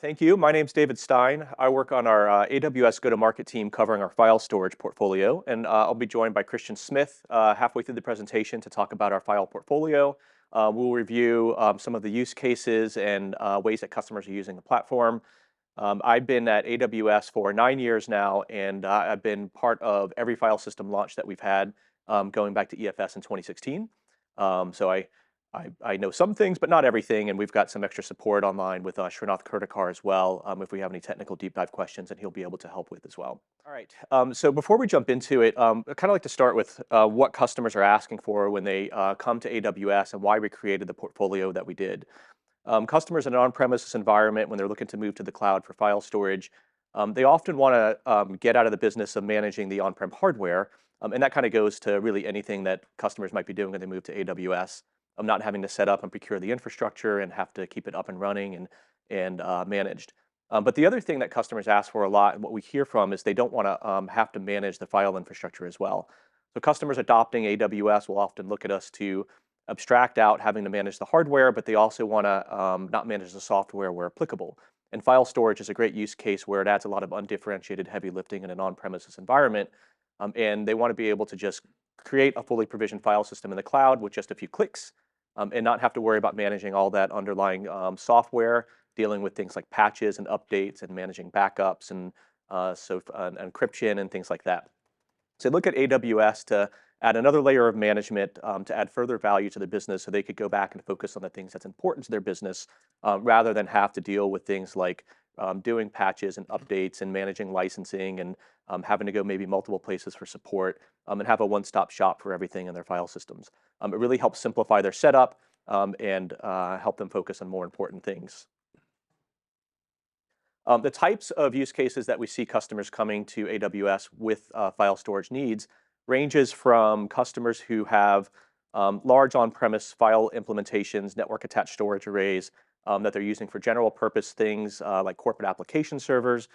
Thank you. My name's David Stein. I work on our AWS go-to-market team covering our file storage portfolio, and I'll be joined by Christian Smith halfway through the presentation to talk about our file portfolio. We'll review some of the use cases and ways that customers are using the platform. I've been at AWS for 9 years now, and I've been part of every file system launch that we've had, going back to EFS in 2016. So I know some things, but not everything, and we've got some extra support online with Srinath Kurtikar as well, if we have any technical deep dive questions, and he'll be able to help with as well. All right, so before we jump into it, I'd kind of like to start with what customers are asking for when they come to AWS and why we created the portfolio that we did. Customers in an on-premises environment, when they're looking to move to the cloud for file storage, they often want to get out of the business of managing the on-prem hardware, and that kind of goes to really anything that customers might be doing when they move to AWS. Not having to set up and procure the infrastructure and have to keep it up and running and managed. But the other thing that customers ask for a lot, and what we hear from, is they don't want to have to manage the file infrastructure as well. So customers adopting AWS will often look at us to abstract out having to manage the hardware, but they also want to not manage the software where applicable. And file storage is a great use case where it adds a lot of undifferentiated heavy lifting in an on-premises environment, and they want to be able to just create a fully provisioned file system in the cloud with just a few clicks, and not have to worry about managing all that underlying software, dealing with things like patches and updates and managing backups and encryption and things like that. So look at AWS to add another layer of management, to add further value to the business so they could go back and focus on the things that's important to their business, rather than have to deal with things like doing patches and updates and managing licensing and having to go maybe multiple places for support, and have a one-stop shop for everything in their file systems. It really helps simplify their setup, and help them focus on more important things. The types of use cases that we see customers coming to AWS with file storage needs ranges from customers who have large on-premise file implementations, network attached storage arrays, that they're using for general purpose things like corporate application servers.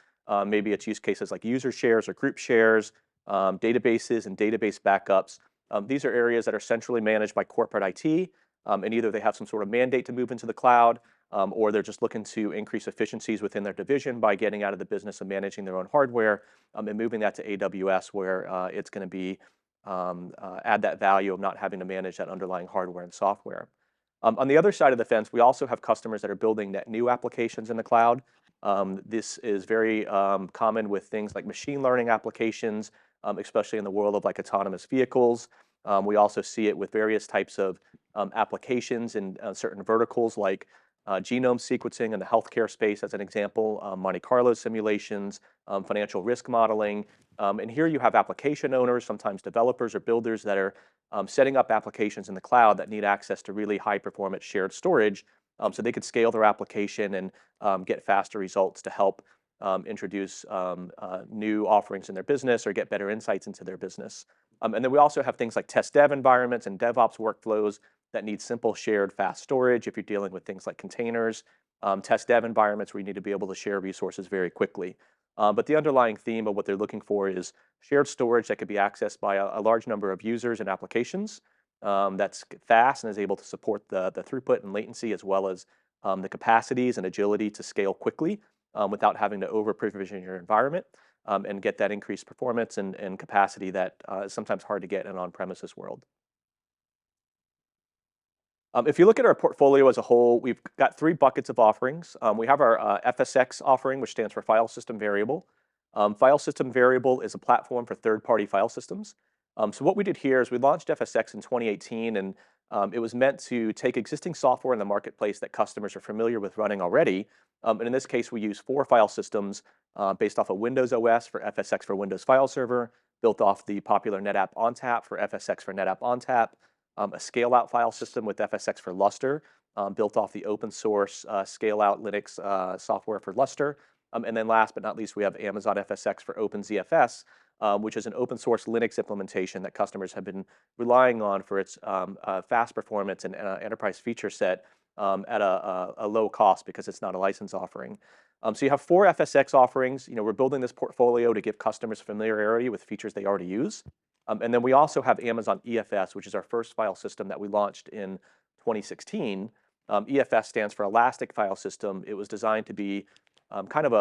Maybe it's use cases like user shares or group shares, databases and database backups. These are areas that are centrally managed by corporate IT, and either they have some sort of mandate to move into the cloud, or they're just looking to increase efficiencies within their division by getting out of the business of managing their own hardware, and moving that to AWS where it's going to be add that value of not having to manage that underlying hardware and software. On the other side of the fence, we also have customers that are building net new applications in the cloud. This is very common with things like machine learning applications, especially in the world of like autonomous vehicles. We also see it with various types of applications in certain verticals like genome sequencing in the healthcare space, as an example, Monte Carlo simulations, financial risk modeling. And here you have application owners, sometimes developers or builders that are setting up applications in the cloud that need access to really high performance shared storage, so they could scale their application and get faster results to help introduce new offerings in their business or get better insights into their business. And then we also have things like test dev environments and DevOps workflows that need simple shared fast storage if you're dealing with things like containers, test dev environments where you need to be able to share resources very quickly. But the underlying theme of what they're looking for is shared storage that could be accessed by a large number of users and applications, that's fast and is able to support the throughput and latency, as well as the capacities and agility to scale quickly without having to over-provision your environment, and get that increased performance and capacity that is sometimes hard to get in an on-premises world. If you look at our portfolio as a whole, we've got three buckets of offerings. We have our FSX offering, which stands for File System Variable. File System Variable is a platform for third-party file systems. So what we did here is we launched FSX in 2018, and it was meant to take existing software in the marketplace that customers are familiar with running already. And in this case, we use 4 file systems based off of Windows OS for FSX for Windows File Server, built off the popular NetApp ONTAP for FSX for NetApp ONTAP, a scale-out file system with FSX for Lustre, built off the open source scale-out Linux software for Lustre. And then last but not least, we have Amazon FSX for OpenZFS, which is an open source Linux implementation that customers have been relying on for its fast performance and enterprise feature set at a low cost because it's not a license offering. So you have 4 FSX offerings. We're building this portfolio to give customers familiarity with features they already use. And then we also have Amazon EFS, which is our first file system that we launched in 2016. EFS stands for Elastic File System. It was designed to be kind of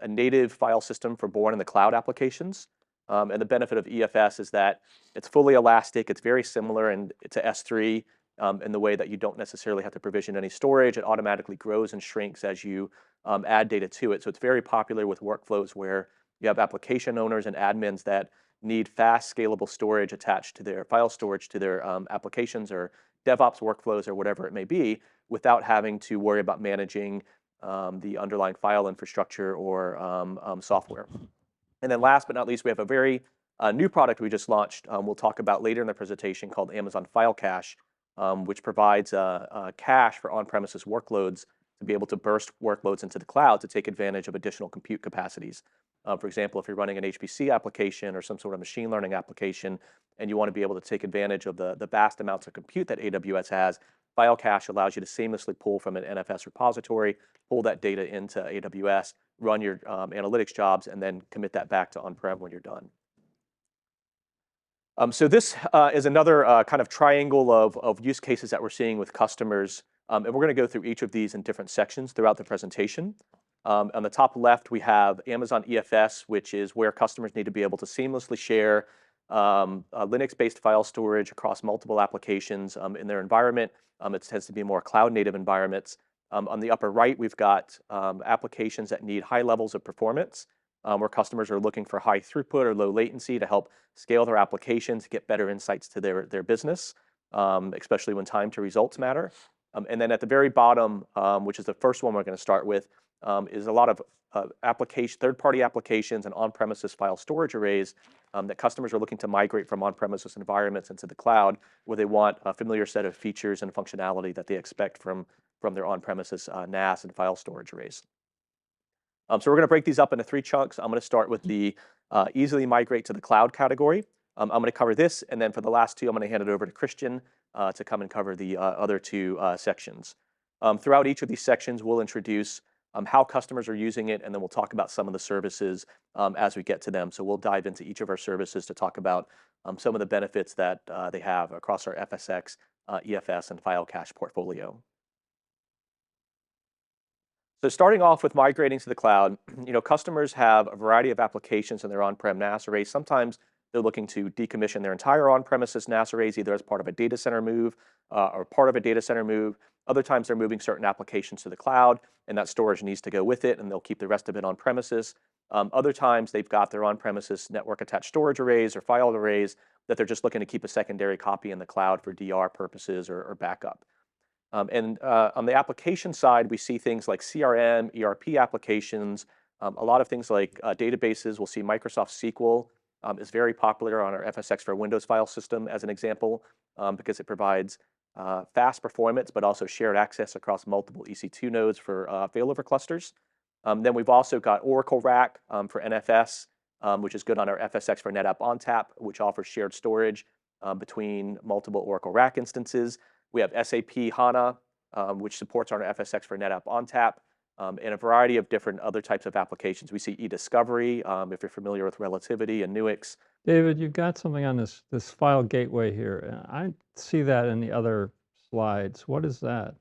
a native file system for born in the cloud applications. And the benefit of EFS is that it's fully elastic. It's very similar to S3 in the way that you don't necessarily have to provision any storage. It automatically grows and shrinks as you add data to it. So it's very popular with workflows where you have application owners and admins that need fast, scalable storage attached to their file storage to their applications or DevOps workflows or whatever it may be, without having to worry about managing the underlying file infrastructure or software. And then last but not least, we have a very new product we just launched. We'll talk about later in the presentation called Amazon File Cache, which provides a cache for on-premises workloads to be able to burst workloads into the cloud to take advantage of additional compute capacities. For example, if you're running an HPC application or some sort of machine learning application, and you want to be able to take advantage of the vast amounts of compute that AWS has, File Cache allows you to seamlessly pull from an NFS repository, pull that data into AWS, run your analytics jobs, and then commit that back to on-prem when you're done. So this is another kind of triangle of use cases that we're seeing with customers. And we're going to go through each of these in different sections throughout the presentation. On the top left, we have Amazon EFS, which is where customers need to be able to seamlessly share Linux-based file storage across multiple applications in their environment. It tends to be more cloud-native environments. On the upper right, we've got applications that need high levels of performance, where customers are looking for high throughput or low latency to help scale their applications, get better insights to their business, especially when time to results matter. And then at the very bottom, which is the first one we're going to start with, is a lot of third-party applications and on-premises file storage arrays that customers are looking to migrate from on-premises environments into the cloud, where they want a familiar set of features and functionality that they expect from their on-premises NAS and file storage arrays. So we're going to break these up into 3 chunks. I'm going to start with the easily migrate to the cloud category. I'm going to cover this, and then for the last 2, I'm going to hand it over to Christian to come and cover the other 2 sections. Throughout each of these sections, we'll introduce how customers are using it, and then we'll talk about some of the services as we get to them. So we'll dive into each of our services to talk about some of the benefits that they have across our FSx, EFS, and File Cache portfolio. So starting off with migrating to the cloud, customers have a variety of applications in their on-prem NAS arrays. Sometimes they're looking to decommission their entire on-premises NAS arrays, either as part of a data center move or part of a data center move. Other times they're moving certain applications to the cloud, and that storage needs to go with it, and they'll keep the rest of it on premises. Other times they've got their on-premises network-attached storage arrays or file arrays that they're just looking to keep a secondary copy in the cloud for DR purposes or backup. And on the application side, we see things like CRM, ERP applications, a lot of things like databases. We'll see Microsoft SQL is very popular on our FSx for Windows file system as an example, because it provides fast performance, but also shared access across multiple EC2 nodes for failover clusters. Then we've also got Oracle RAC for NFS, which is good on our FSx for NetApp ONTAP, which offers shared storage between multiple Oracle RAC instances. We have SAP HANA, which supports our FSx for NetApp ONTAP, and a variety of different other types of applications. We see eDiscovery, if you're familiar with Relativity and Nuix. David, you've got something on this file gateway here. I see that in the other slides. What is that?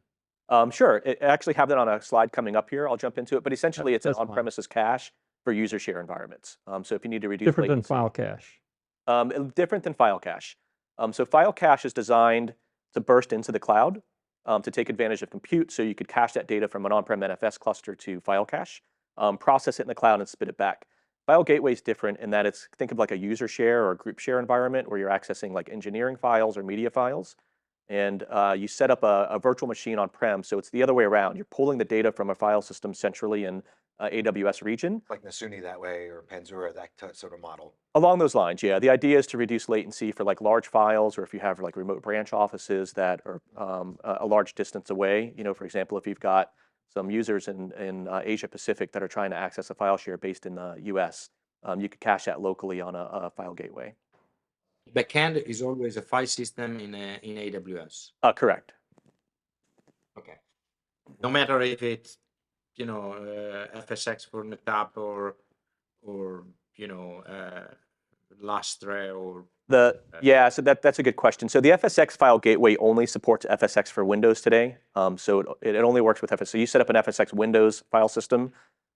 Sure. I actually have that on a slide coming up here. I'll jump into it. But essentially, it's an That's fine. on-premises cache for user share environments. So if you need to reduce Different than latency. file cache. Different than File Cache. So File Cache is designed to burst into the cloud to take advantage of compute. So you could cache that data from an on-prem NFS cluster to File Cache, process it in the cloud, and spit it back. File Gateway is different in that think of like a user share or a group share environment where you're accessing like engineering files or media files. And you set up a virtual machine on-prem. So it's the other way around. You're pulling the data from a file system centrally in AWS region. Like Nasuni that way, or Panzura, that sort of model. Along those lines, yeah. The idea is to reduce latency for like large files, or if you have like remote branch offices that are a large distance away. For example, if you've got some users in Asia Pacific that are trying to access a file share based in the US, you could cache that locally on a file gateway. Backend is always a file system in AWS. Correct. Okay. No matter if it's FSx for NetApp or Lustre or Yeah, so that's a good question. So the FSX file gateway only supports FSX for Windows today. So it only works with FSX. So you set up an FSX Windows file system,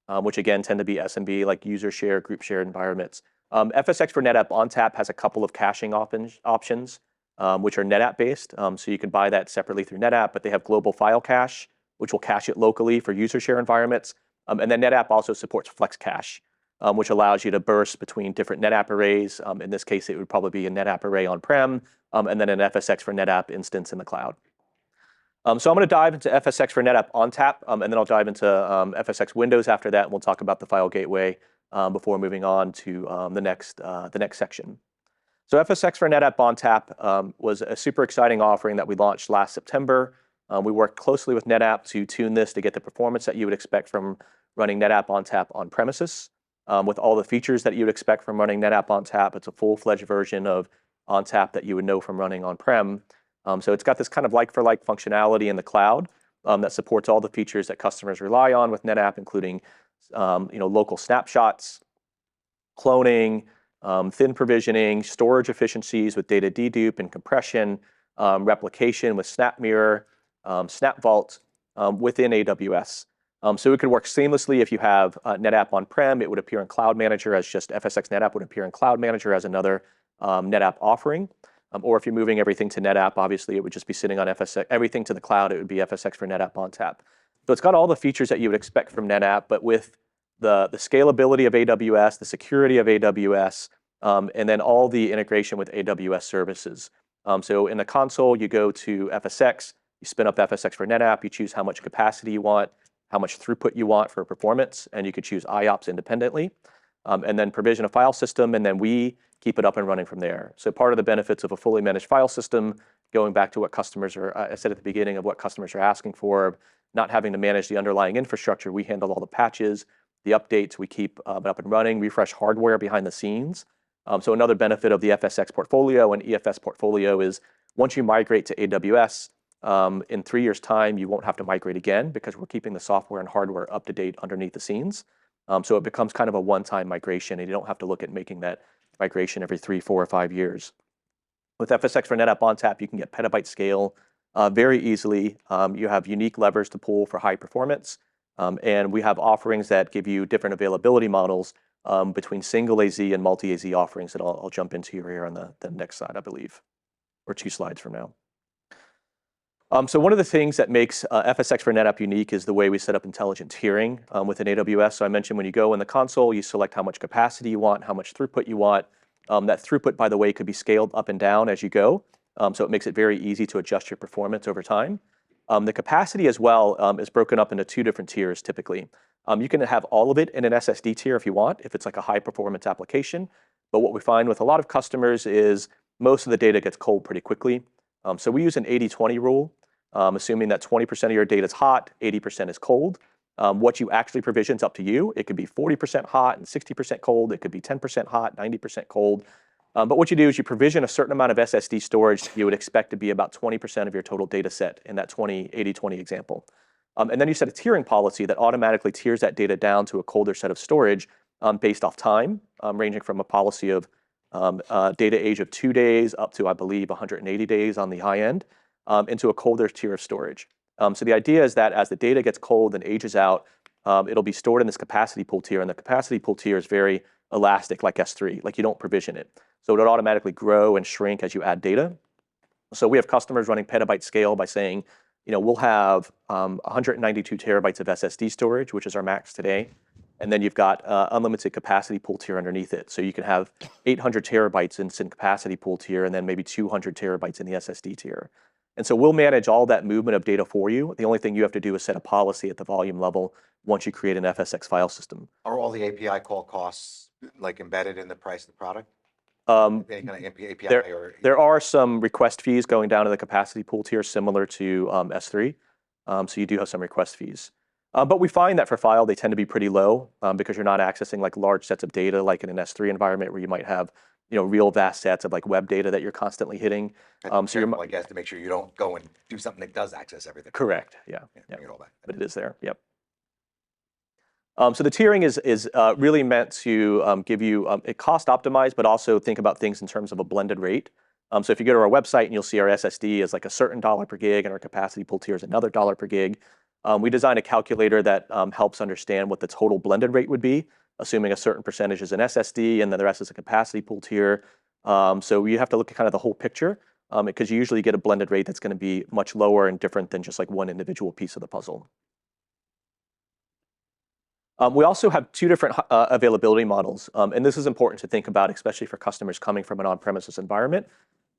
which again tend to be SMB, like user share, group share environments. FSX for NetApp ONTAP has a couple of caching options, which are NetApp based. So you can buy that separately through NetApp, but they have global file cache, which will cache it locally for user share environments. And then NetApp also supports Flex Cache, which allows you to burst between different NetApp arrays. In this case, it would probably be a NetApp array on-prem, and then an FSX for NetApp instance in the cloud. So I'm going to dive into FSX for NetApp ONTAP, and then I'll dive into FSX Windows after that, and we'll talk about the file gateway before moving on to the next section. So FSX for NetApp ONTAP was a super exciting offering that we launched last September. We worked closely with NetApp to tune this to get the performance that you would expect from running NetApp ONTAP on premises. With all the features that you would expect from running NetApp ONTAP, it's a full-fledged version of ONTAP that you would know from running on-prem. So it's got this kind of like-for-like functionality in the cloud that supports all the features that customers rely on with NetApp, including local snapshots, cloning, thin provisioning, storage efficiencies with data dedupe and compression, replication with SnapMirror, SnapVault within AWS. So it could work seamlessly if you have NetApp on-prem. It would appear in Cloud Manager as just FSX NetApp would appear in Cloud Manager as another NetApp offering. Or if you're moving everything to NetApp, obviously it would just be sitting on FSX. Everything to the cloud, it would be FSX for NetApp ONTAP. So it's got all the features that you would expect from NetApp, but with the scalability of AWS, the security of AWS, and then all the integration with AWS services. So in the console, you go to FSX, you spin up FSX for NetApp, you choose how much capacity you want, how much throughput you want for performance, and you could choose IOPS independently, and then provision a file system, and then we keep it up and running from there. So part of the benefits of a fully managed file system, going back to what customers are, I said at the beginning of what customers are asking for, not having to manage the underlying infrastructure, we handle all the patches, the updates, we keep it up and running, refresh hardware behind the scenes. So another benefit of the FSX portfolio and EFS portfolio is once you migrate to AWS, in 3 years' time, you won't have to migrate again because we're keeping the software and hardware up to date underneath the scenes. So it becomes kind of a one-time migration, and you don't have to look at making that migration every 3, 4, or 5 years. With FSX for NetApp ONTAP, you can get petabyte scale very easily. You have unique levers to pull for high performance, and we have offerings that give you different availability models between single AZ and multi-AZ offerings that I'll jump into here on the next slide, I believe, or 2 slides from now. So one of the things that makes FSX for NetApp unique is the way we set up intelligent tiering within AWS. So I mentioned when you go in the console, you select how much capacity you want, how much throughput you want. That throughput, by the way, could be scaled up and down as you go. So it makes it very easy to adjust your performance over time. The capacity as well is broken up into 2 different tiers typically. You can have all of it in an SSD tier if you want, if it's like a high performance application. But what we find with a lot of customers is most of the data gets cold pretty quickly. So we use an 80-20 rule. Assuming that 20% of your data is hot, 80% is cold. What you actually provision is up to you. It could be 40% hot and 60% cold. It could be 10% hot, 90% cold. But what you do is you provision a certain amount of SSD storage you would expect to be about 20% of your total data set in that 80-20 example. And then you set a tiering policy that automatically tiers that data down to a colder set of storage based off time, ranging from a policy of data age of 2 days up to, I believe, 180 days on the high end. Into a colder tier of storage. So the idea is that as the data gets cold and ages out, it'll be stored in this capacity pool tier, and the capacity pool tier is very elastic like S3, like you don't provision it. So it'll automatically grow and shrink as you add data. So we have customers running petabyte scale by saying, we'll have 192 terabytes of SSD storage, which is our max today. And then you've got unlimited capacity pool tier underneath it. So you can have 800 terabytes in capacity pool tier, and then maybe 200 terabytes in the SSD tier. And so we'll manage all that movement of data for you. The only thing you have to do is set a policy at the volume level once you create an FSX file system. Are all the API call costs like embedded in the price of the product? Any kind of API There are some request fees going down to the capacity pool tier similar to S3. So you do have some request fees. But we find that for file, they tend to be pretty low because you're not accessing like large sets of data like in an S3 environment where you might have real vast sets of like web data that you're constantly hitting. So you're, I guess, to make sure you don't go and do something that does access everything. Correct. Yeah. Bring it all back. But it is there. Yep. So the tiering is really meant to give you a cost optimized, but also think about things in terms of a blended rate. So if you go to our website and you'll see our SSD is like a certain dollar per gig and our capacity pool tier is another dollar per gig. We designed a calculator that helps understand what the total blended rate would be, assuming a certain percentage is an SSD and then the rest is a capacity pool tier. So you have to look at kind of the whole picture because you usually get a blended rate that's going to be much lower and different than just like one individual piece of the puzzle. We also have two different availability models, and this is important to think about, especially for customers coming from an on-premises environment.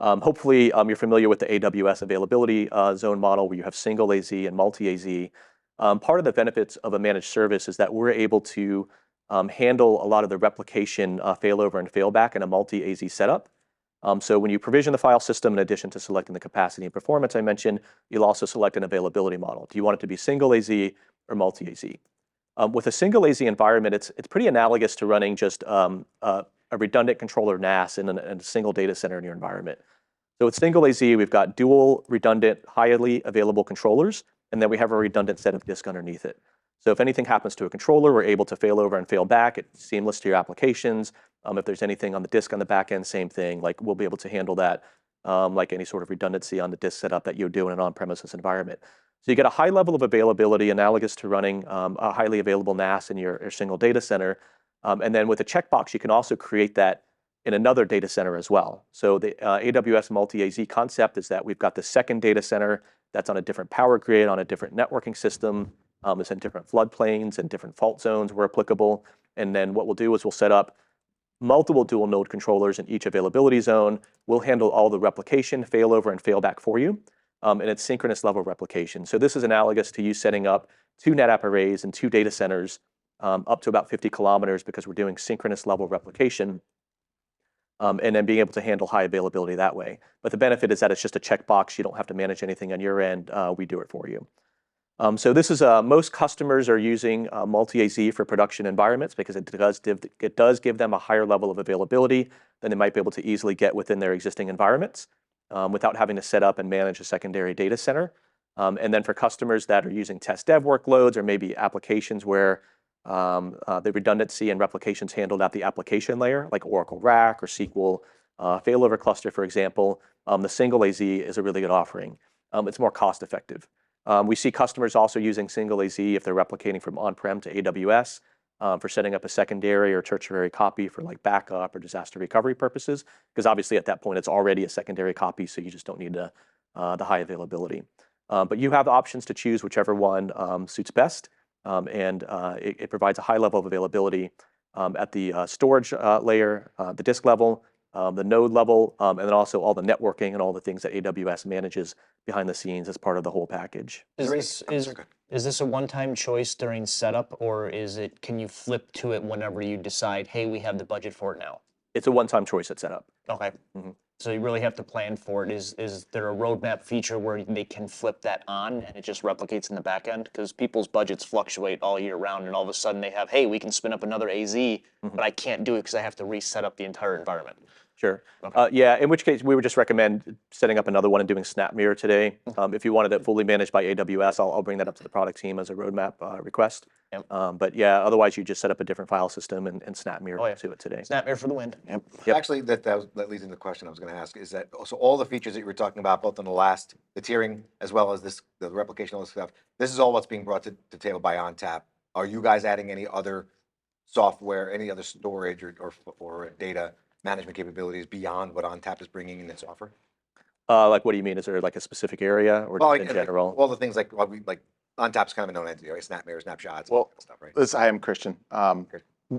Hopefully, you're familiar with the AWS availability zone model where you have single AZ and multi-AZ. Part of the benefits of a managed service is that we're able to handle a lot of the replication, failover, and failback in a multi-AZ setup. So when you provision the file system, in addition to selecting the capacity and performance I mentioned, you'll also select an availability model. Do you want it to be single AZ or multi-AZ? With a single AZ environment, it's pretty analogous to running just a redundant controller NAS in a single data center in your environment. So with single AZ, we've got dual redundant, highly available controllers, and then we have a redundant set of disk underneath it. So if anything happens to a controller, we're able to fail over and fail back. It's seamless to your applications. If there's anything on the disk on the back end, same thing. Like we'll be able to handle that like any sort of redundancy on the disk setup that you do in an on-premises environment. So you get a high level of availability analogous to running a highly available NAS in your single data center. And then with a checkbox, you can also create that in another data center as well. So the AWS multi-AZ concept is that we've got the second data center that's on a different power grid, on a different networking system. It's in different floodplains and different fault zones where applicable. And then what we'll do is we'll set up multiple dual node controllers in each availability zone. We'll handle all the replication, failover, and failback for you. And it's synchronous level replication. So this is analogous to you setting up 2 NetApp arrays and 2 data centers up to about 50 kilometers because we're doing synchronous level replication and then being able to handle high availability that way. But the benefit is that it's just a checkbox. You don't have to manage anything on your end. We do it for you. So this is most customers are using multi-AZ for production environments because it does give them a higher level of availability than they might be able to easily get within their existing environments without having to set up and manage a secondary data center. And then for customers that are using test dev workloads or maybe applications where the redundancy and replication's handled at the application layer, like Oracle RAC or SQL failover cluster, for example, the single AZ is a really good offering. It's more cost effective. We see customers also using single AZ if they're replicating from on-prem to AWS for setting up a secondary or tertiary copy for like backup or disaster recovery purposes, because obviously at that point it's already a secondary copy, so you just don't need the high availability. But you have options to choose whichever one suits best, and it provides a high level of availability at the storage layer, the disk level, the node level, and then also all the networking and all the things that AWS manages behind the scenes as part of the whole package. Is this a one-time choice during setup, or can you flip to it whenever you decide, hey, we have the budget for it now? It's a one-time choice at setup. Okay. So you really have to plan for it. Is there a roadmap feature where they can flip that on and it just replicates in the back end? Because people's budgets fluctuate all year round, and all of a sudden they have, hey, we can spin up another AZ, but I can't do it because I have to reset up the entire environment. Sure. Yeah, in which case we would just recommend setting up another one and doing SnapMirror today. If you wanted it fully managed by AWS, I'll bring that up to the product team as a roadmap request. Yep. But yeah, otherwise you just set up a different file system and SnapMirror to it today. SnapMirror for the win. Yep. Actually, that leads into the question I was going to ask, is that so all the features that you were talking about, both on the tiering as well as the replication, all this stuff, this is all what's being brought to the table by ONTAP. Are you guys adding any other software, any other storage or data management capabilities beyond what ONTAP is bringing in its offer? Like, what do you mean? Is there like a specific area or just in general? All the things like ONTAP's kind of a known entity, right? SnapMirror, snapshots, all that stuff, right? Hi, I'm Christian.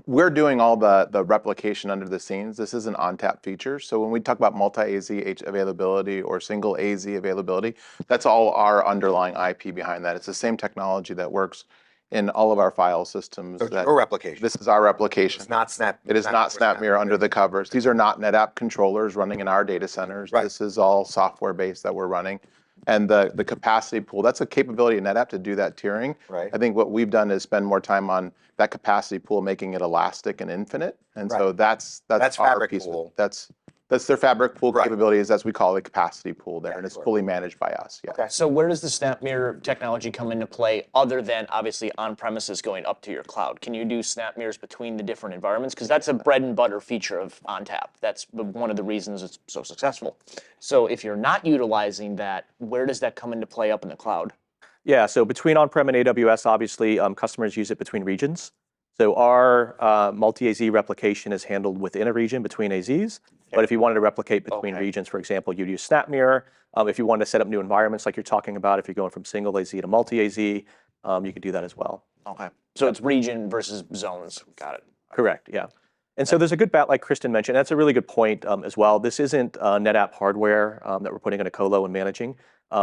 We're doing all the replication under the scenes. This is an ONTAP feature. So when we talk about multi-AZ availability or single AZ availability, that's all our underlying IP behind that. It's the same technology that works in all of our file systems. So it's your replication. This is our replication. It's not Snap. It is not SnapMirror under the covers. These are not NetApp controllers running in our data centers. Right. This is all software-based that we're running. And the capacity pool, that's a capability in NetApp to do that tiering. Right. I think what we've done is spend more time on that capacity pool, making it elastic and infinite. And so that's our Fabric piece pool. of it. That's their Fabric Pool Right. capabilities, as we call it, capacity pool there, Yeah, and it's sure. fully managed by us, yeah. Okay. So where does the SnapMirror technology come into play other than obviously on premises going up to your cloud? Can you do SnapMirrors between the different environments? Because that's a bread and butter feature of ONTAP. That's one of the reasons it's so successful. So if you're not utilizing that, where does that come into play up in the cloud? Yeah, so between on-prem and AWS, obviously, customers use it between regions. So our multi-AZ replication is handled within a region between AZs. But if you wanted to replicate between Okay. regions, for example, you'd use SnapMirror. If you wanted to set up new environments like you're talking about, if you're going from single AZ to multi-AZ, you could do that as well. Okay. So it's region versus zones. Got it. Correct, yeah. And so there's a good bat, like Kristen mentioned. That's a really good point as well. This isn't NetApp hardware that we're putting in a colo and managing.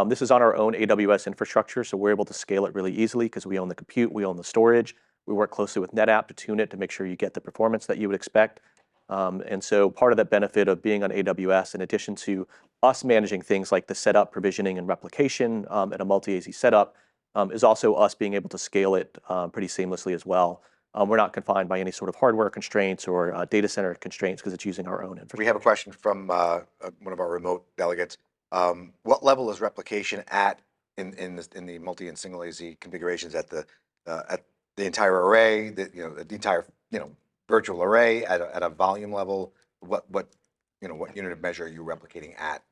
This is on our own AWS infrastructure, so we're able to scale it really easily because we own the compute, we own the storage. We work closely with NetApp to tune it to make sure you get the performance that you would expect. And so part of the benefit of being on AWS, in addition to us managing things like the setup, provisioning, and replication at a multi-AZ setup, is also us being able to scale it pretty seamlessly as well. We're not confined by any sort of hardware constraints or data center constraints because it's using our own infrastructure. We have a question from one of our remote delegates. What level is replication at in the multi and single AZ configurations at the entire array, the entire virtual array at a volume level? What unit of measure are you replicating at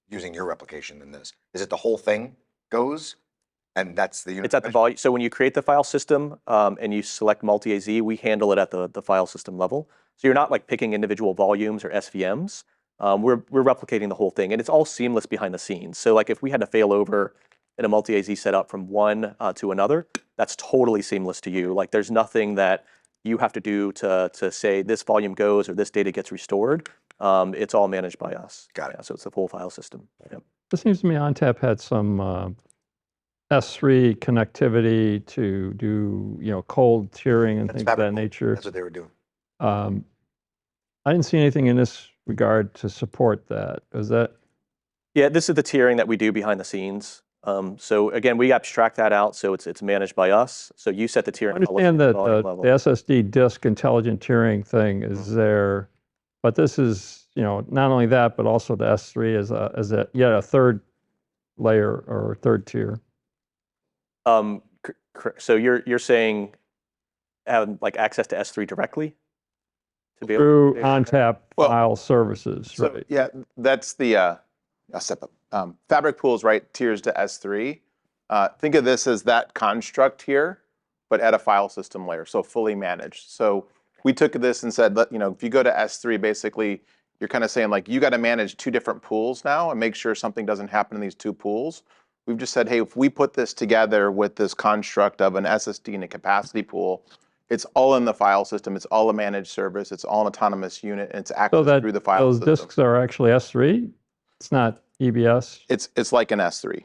using your replication in this? Is it the whole thing goes? And that's the unit. It's at the volume. So when you create the file system and you select multi-AZ, we handle it at the file system level. So you're not like picking individual volumes or SVMs. We're replicating the whole thing, and it's all seamless behind the scenes. So like if we had to fail over in a multi-AZ setup from one to another, that's totally seamless to you. Like there's nothing that you have to do to say this volume goes or this data gets restored. It's all managed by us. Got it. Yeah, so it's the full file system. Yep. It seems to me ONTAP had some S3 connectivity to do, cold tiering and That's things of Fabric that Pool. nature. That's what they were doing. I didn't see anything in this regard to support that. Is that? Yeah, this is the tiering that we do behind the scenes. So again, we abstract that out, so it's managed by us. So you set the tiering. I understand that volume the level. SSD disk intelligent tiering thing is there, but this is, not only that, but also the S3 as yet a third layer or third tier. So you're saying have like access to S3 directly to be Through to ONTAP Well, file services, So, right? yeah, that's the, I'll step up. Fabric Pools, right, tiers to S3. Think of this as that construct here, but at a file system layer, so fully managed. So we took this and said, if you go to S3, basically, you're kind of saying like, you got to manage two different pools now and make sure something doesn't happen in these two pools. We've just said, hey, if we put this together with this construct of an SSD and a capacity pool, it's all in the file system. It's all a managed service. It's all an autonomous unit, and it's So accessed that through the file those system. disks are actually S3? It's not EBS? It's like an S3.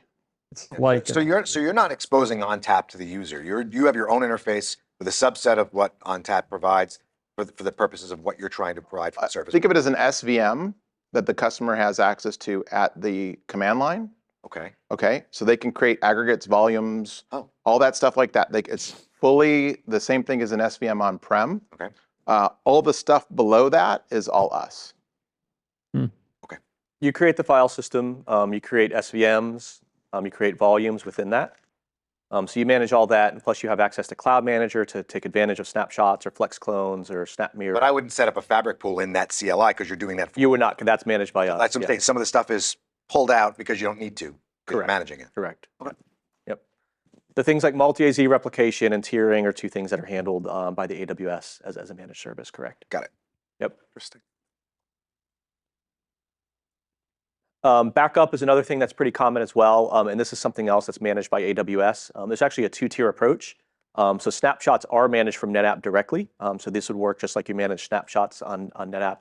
It's like, So you're not exposing ONTAP to the user. You have your own interface with a subset of what ONTAP provides for the purposes of what you're trying to provide for the service. Think of it as an SVM that the customer has access to at the command line. Okay. Okay, so they can create aggregates, volumes, Oh. all that stuff like that. It's fully the same thing as an SVM on-prem. Okay. All the stuff below that is all us. You create the file system, you create SVMs, you create volumes within that. So you manage all that, and plus you have access to Cloud Manager to take advantage of snapshots or flex clones or SnapMirror. But I wouldn't set up a Fabric Pool in that CLI because you're doing that. You would not, that's managed by us. That's what I'm yeah. saying. Some of the stuff is pulled out because you don't need to. 'Cause you're Correct. managing it. Correct. Okay. Yep. The things like multi-AZ replication and tiering are two things that are handled by the AWS as a managed service, correct? Got it. Yep. Interesting. Backup is another thing that's pretty common as well, and this is something else that's managed by AWS. There's actually a two-tier approach. So snapshots are managed from NetApp directly. So this would work just like you manage snapshots on NetApp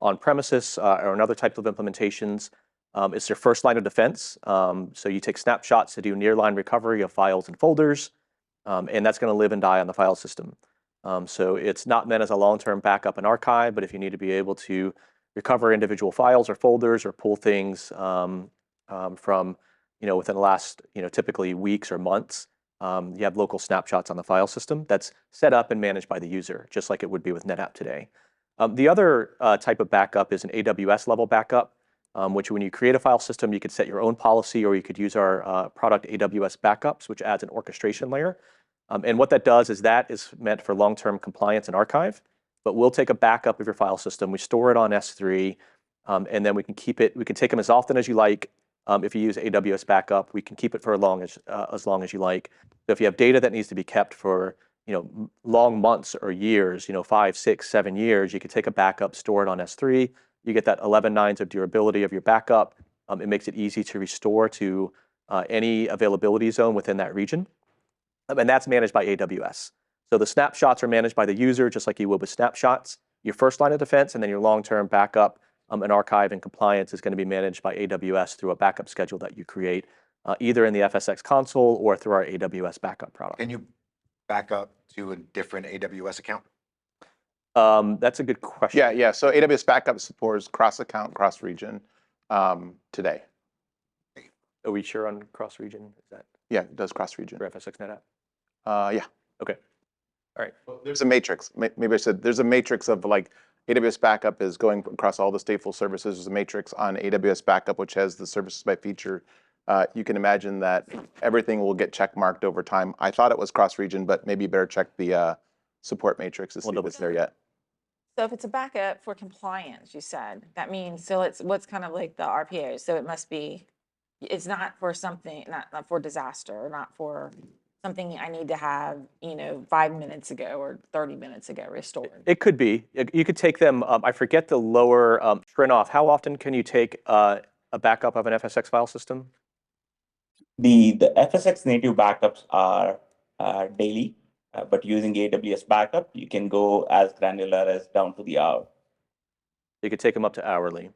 on premises or in other types of implementations. It's your first line of defense. So you take snapshots to do nearline recovery of files and folders, and that's going to live and die on the file system. So it's not meant as a long-term backup and archive, but if you need to be able to recover individual files or folders or pull things from within the last typically weeks or months, you have local snapshots on the file system that's set up and managed by the user, just like it would be with NetApp today. The other type of backup is an AWS level backup, which when you create a file system, you could set your own policy, or you could use our product AWS Backups, which adds an orchestration layer. And what that does is that is meant for long-term compliance and archive, but we'll take a backup of your file system, we store it on S3, and then we can keep it, we can take them as often as you like. If you use AWS Backup, we can keep it for as long as you like. So if you have data that needs to be kept for long months or years, 5, 6, 7 years, you could take a backup, store it on S3. You get that 11 nines of durability of your backup. It makes it easy to restore to any availability zone within that region. And that's managed by AWS. So the snapshots are managed by the user, just like you would with snapshots. Your first line of defense, and then your long-term backup and archive and compliance is going to be managed by AWS through a backup schedule that you create, either in the FSx console or through our AWS backup product. Can you back up to a different AWS account? That's a good question. Yeah. So AWS Backup supports cross-account, cross-region today. Are we sure on cross-region? Is that Yeah, it does cross-region. for FSx NetApp? Yeah. Okay. All right. There's a matrix. Maybe I said there's a matrix of like AWS Backup is going across all the stateful services. There's a matrix on AWS Backup, which has the services by feature. You can imagine that everything will get check marked over time. I thought it was cross-region, but maybe you better check the support matrix to see if it's there yet. So if it's a backup for compliance, you said, that means, so it's what's kind of like the RPO. So it must be, it's not for something, not for disaster, not for something I need to have, 5 minutes ago or 30 minutes ago restored. It could be. You could take them, I forget the lower Shrinoff. How often can you take a backup of an FSx file system? The FSx native backups are daily, but using AWS Backup, you can go as granular as down to the hour. You could take them up to hourly.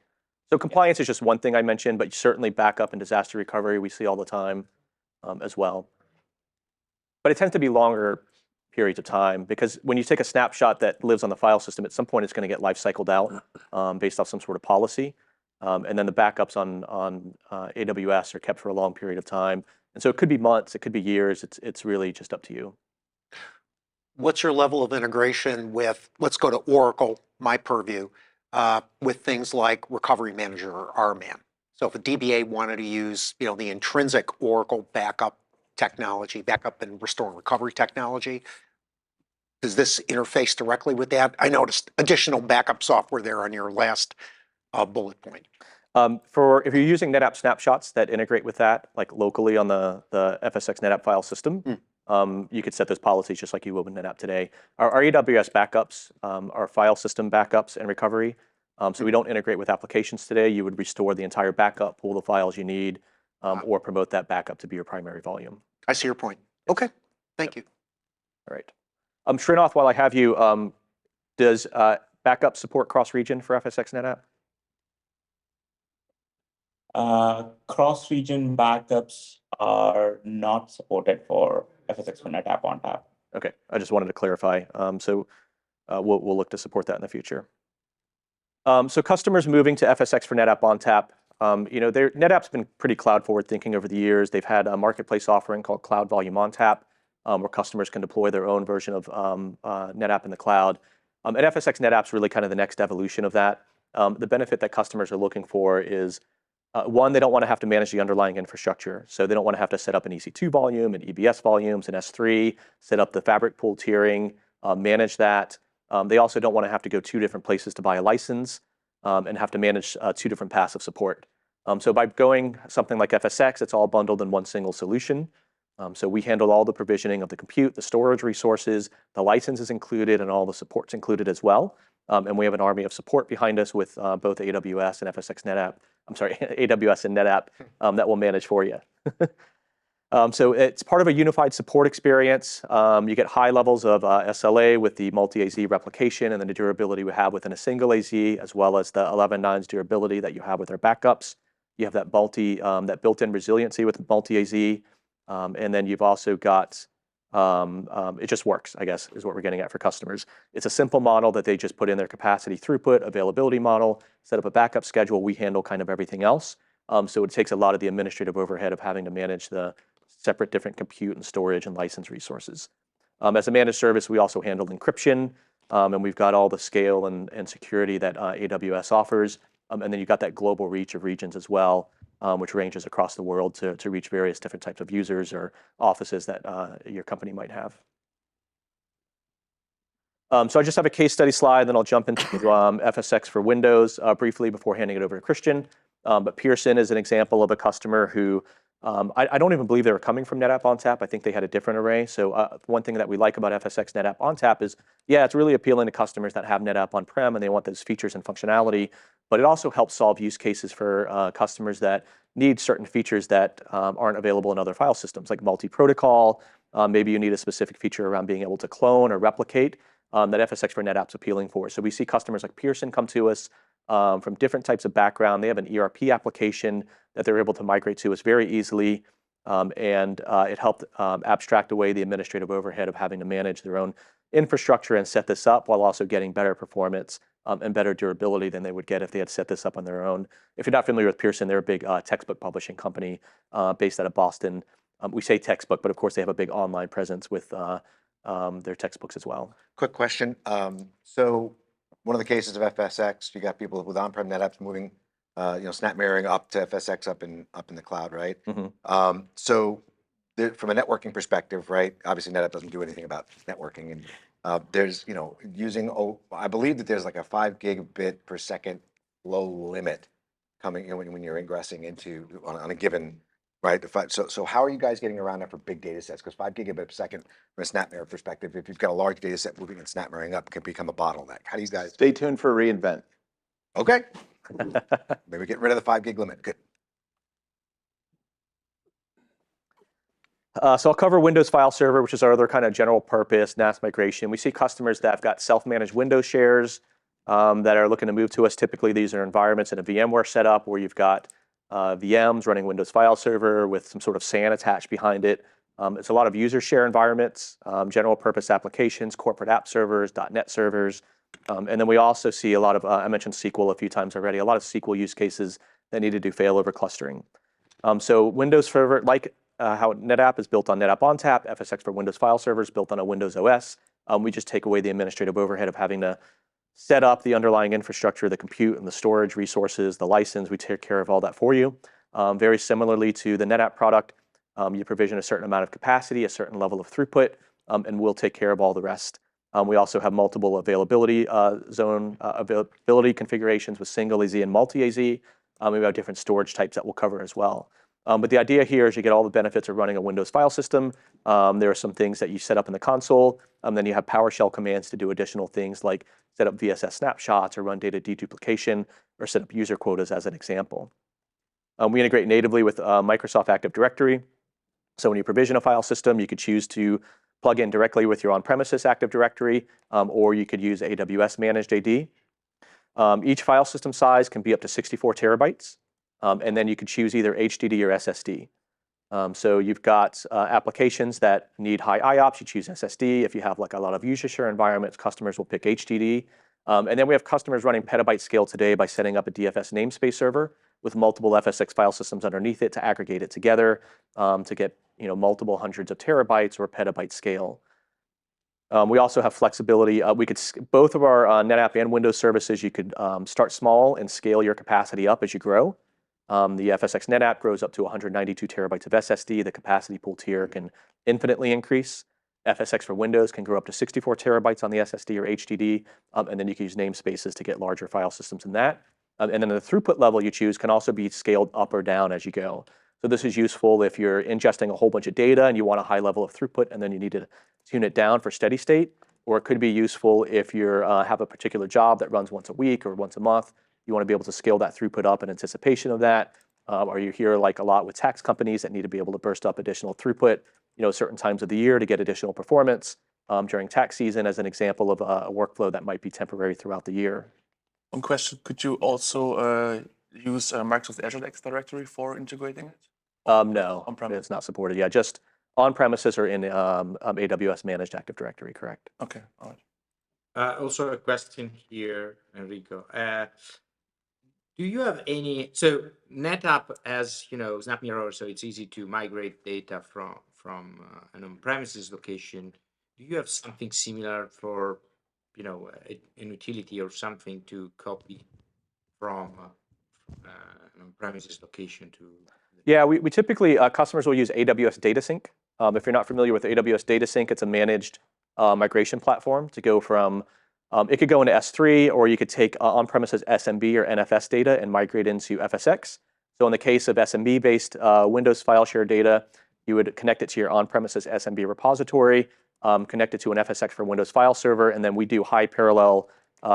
So compliance is just one thing I mentioned, but certainly backup and disaster recovery we see all the time as well. But it tends to be longer periods of time, because when you take a snapshot that lives on the file system, at some point it's going to get life cycled out based off some sort of policy. And then the backups on AWS are kept for a long period of time. And so it could be months, it could be years. It's really just up to you. What's your level of integration with, let's go to Oracle, my purview, with things like Recovery Manager or RMAN? So if a DBA wanted to use, the intrinsic Oracle backup technology, backup and restore and recovery technology, does this interface directly with that? I noticed additional backup software there on your last bullet point. If you're using NetApp snapshots that integrate with that, like locally on the FSx NetApp file system, you could set those policies just like you would with NetApp today. Our AWS backups are file system backups and recovery. So we don't integrate with applications today. You would restore the entire backup, pull the files you need, or promote that backup to be your primary volume. I see your point. Okay, thank you. All right. Srinath, while I have you, does backup support cross-region for FSx NetApp? Cross-region backups are not supported for FSx for NetApp ONTAP. Okay, I just wanted to clarify. So we'll look to support that in the future. So customers moving to FSx for NetApp ONTAP, NetApp's been pretty cloud forward thinking over the years. They've had a marketplace offering called Cloud Volume ONTAP, where customers can deploy their own version of NetApp in the cloud. And FSx NetApp's really kind of the next evolution of that. The benefit that customers are looking for is, one, they don't want to have to manage the underlying infrastructure. So they don't want to have to set up an EC2 volume and EBS volumes and S3, set up the fabric pool tiering, manage that. They also don't want to have to go 2 different places to buy a license and have to manage 2 different paths of support. So by going something like FSx, it's all bundled in one single solution. So we handle all the provisioning of the compute, the storage resources, the license is included, and all the support's included as well. And we have an army of support behind us with both AWS and FSx NetApp. I'm sorry, AWS and NetApp that will manage for you. So it's part of a unified support experience. You get high levels of SLA with the multi-AZ replication and then the durability we have within a single AZ, as well as the 11 nines durability that you have with our backups. You have that that built-in resiliency with multi-AZ. And then you've also got, it just works, I guess, is what we're getting at for customers. It's a simple model that they just put in their capacity throughput, availability model, set up a backup schedule. We handle kind of everything else. So it takes a lot of the administrative overhead of having to manage the separate different compute and storage and license resources. As a managed service, we also handle encryption. And we've got all the scale and security that AWS offers. And then you've got that global reach of regions as well, which ranges across the world to reach various different types of users or offices that your company might have. So I just have a case study slide, then I'll jump into FSx for Windows briefly before handing it over to Christian. But Pearson is an example of a customer who I don't even believe they were coming from NetApp ONTAP. I think they had a different array. So one thing that we like about FSx NetApp ONTAP is, yeah, it's really appealing to customers that have NetApp on-prem and they want those features and functionality, but it also helps solve use cases for customers that need certain features that aren't available in other file systems, like multi-protocol. Maybe you need a specific feature around being able to clone or replicate that FSx for NetApp's appealing for. So we see customers like Pearson come to us from different types of background. They have an ERP application that they're able to migrate to us very easily. And it helped abstract away the administrative overhead of having to manage their own infrastructure and set this up while also getting better performance and better durability than they would get if they had set this up on their own. If you're not familiar with Pearson, they're a big textbook publishing company based out of Boston. We say textbook, but of course they have a big online presence with their textbooks as well. Quick question. So one of the cases of FSx, you got people with on-prem NetApps moving, snap mirroring up to FSx up in the cloud, right? So from a networking perspective, right? Obviously NetApp doesn't do anything about networking, and there's using I believe that there's like a 5 gigabit per second low limit coming in when you're ingressing into on a given. Right. So how are you guys getting around that for big data sets? Because 5 gigabit per second from a snap mirror perspective, if you've got a large data set moving and snap mirroring up, can become a bottleneck. How do you guys? Stay tuned for reInvent. Okay. Maybe get rid of the 5 gig limit. Good. So I'll cover Windows File Server, which is our other kind of general purpose NAS migration. We see customers that have got self-managed Windows shares that are looking to move to us. Typically, these are environments in a VMware setup where you've got VMs running Windows File Server with some sort of SAN attached behind it. It's a lot of user share environments, general purpose applications, corporate app servers, .NET servers. And then we also see a lot of, I mentioned SQL a few times already, a lot of SQL use cases that need to do failover clustering. So Windows Server, like how NetApp is built on NetApp ONTAP, FSx for Windows File Server is built on a Windows OS. We just take away the administrative overhead of having to set up the underlying infrastructure, the compute and the storage resources, the license. We take care of all that for you. Very similarly to the NetApp product, you provision a certain amount of capacity, a certain level of throughput, and we'll take care of all the rest. We also have multiple availability availability configurations with single AZ and multi-AZ. We have different storage types that we'll cover as well. But the idea here is you get all the benefits of running a Windows file system. There are some things that you set up in the console. Then you have PowerShell commands to do additional things like set up VSS snapshots or run data deduplication or set up user quotas as an example. We integrate natively with Microsoft Active Directory. So when you provision a file system, you could choose to plug in directly with your on-premises Active Directory, or you could use AWS Managed AD. Each file system size can be up to 64 terabytes. And then you could choose either HDD or SSD. So you've got applications that need high IOPS, you choose SSD. If you have like a lot of user share environments, customers will pick HDD. And then we have customers running petabyte scale today by setting up a DFS namespace server with multiple FSx file systems underneath it to aggregate it together to get multiple hundreds of terabytes or petabyte scale. We also have flexibility. We could both of our NetApp and Windows services, you could start small and scale your capacity up as you grow. The FSx NetApp grows up to 192 terabytes of SSD. The capacity pool tier can infinitely increase. FSx for Windows can grow up to 64 terabytes on the SSD or HDD, and then you can use namespaces to get larger file systems in that. And then the throughput level you choose can also be scaled up or down as you go. So this is useful if you're ingesting a whole bunch of data and you want a high level of throughput and then you need to tune it down for steady state, or it could be useful if you have a particular job that runs once a week or once a month. You want to be able to scale that throughput up in anticipation of that. Or you hear like a lot with tax companies that need to be able to burst up additional throughput, certain times of the year to get additional performance during tax season as an example of a workflow that might be temporary throughout the year. One question, could you also use Microsoft Azure Active Directory for integrating it? No, On-premise? it's not supported. Yeah, just on-premises or in AWS Managed Active Directory, correct. Okay, all right. Also a question here, Enrico. Do you have any, so NetApp has, SnapMirror, so it's easy to migrate data from an on-premises location. Do you have something similar for an utility or something to copy from an on-premises location to. Yeah, we typically, customers will use AWS DataSync. If you're not familiar with AWS DataSync, it's a managed migration platform to go from, it could go into S3, or you could take on-premises SMB or NFS data and migrate into FSX. So in the case of SMB-based Windows file share data, you would connect it to your on-premises SMB repository, connect it to an FSX for Windows file server, and then we do high parallel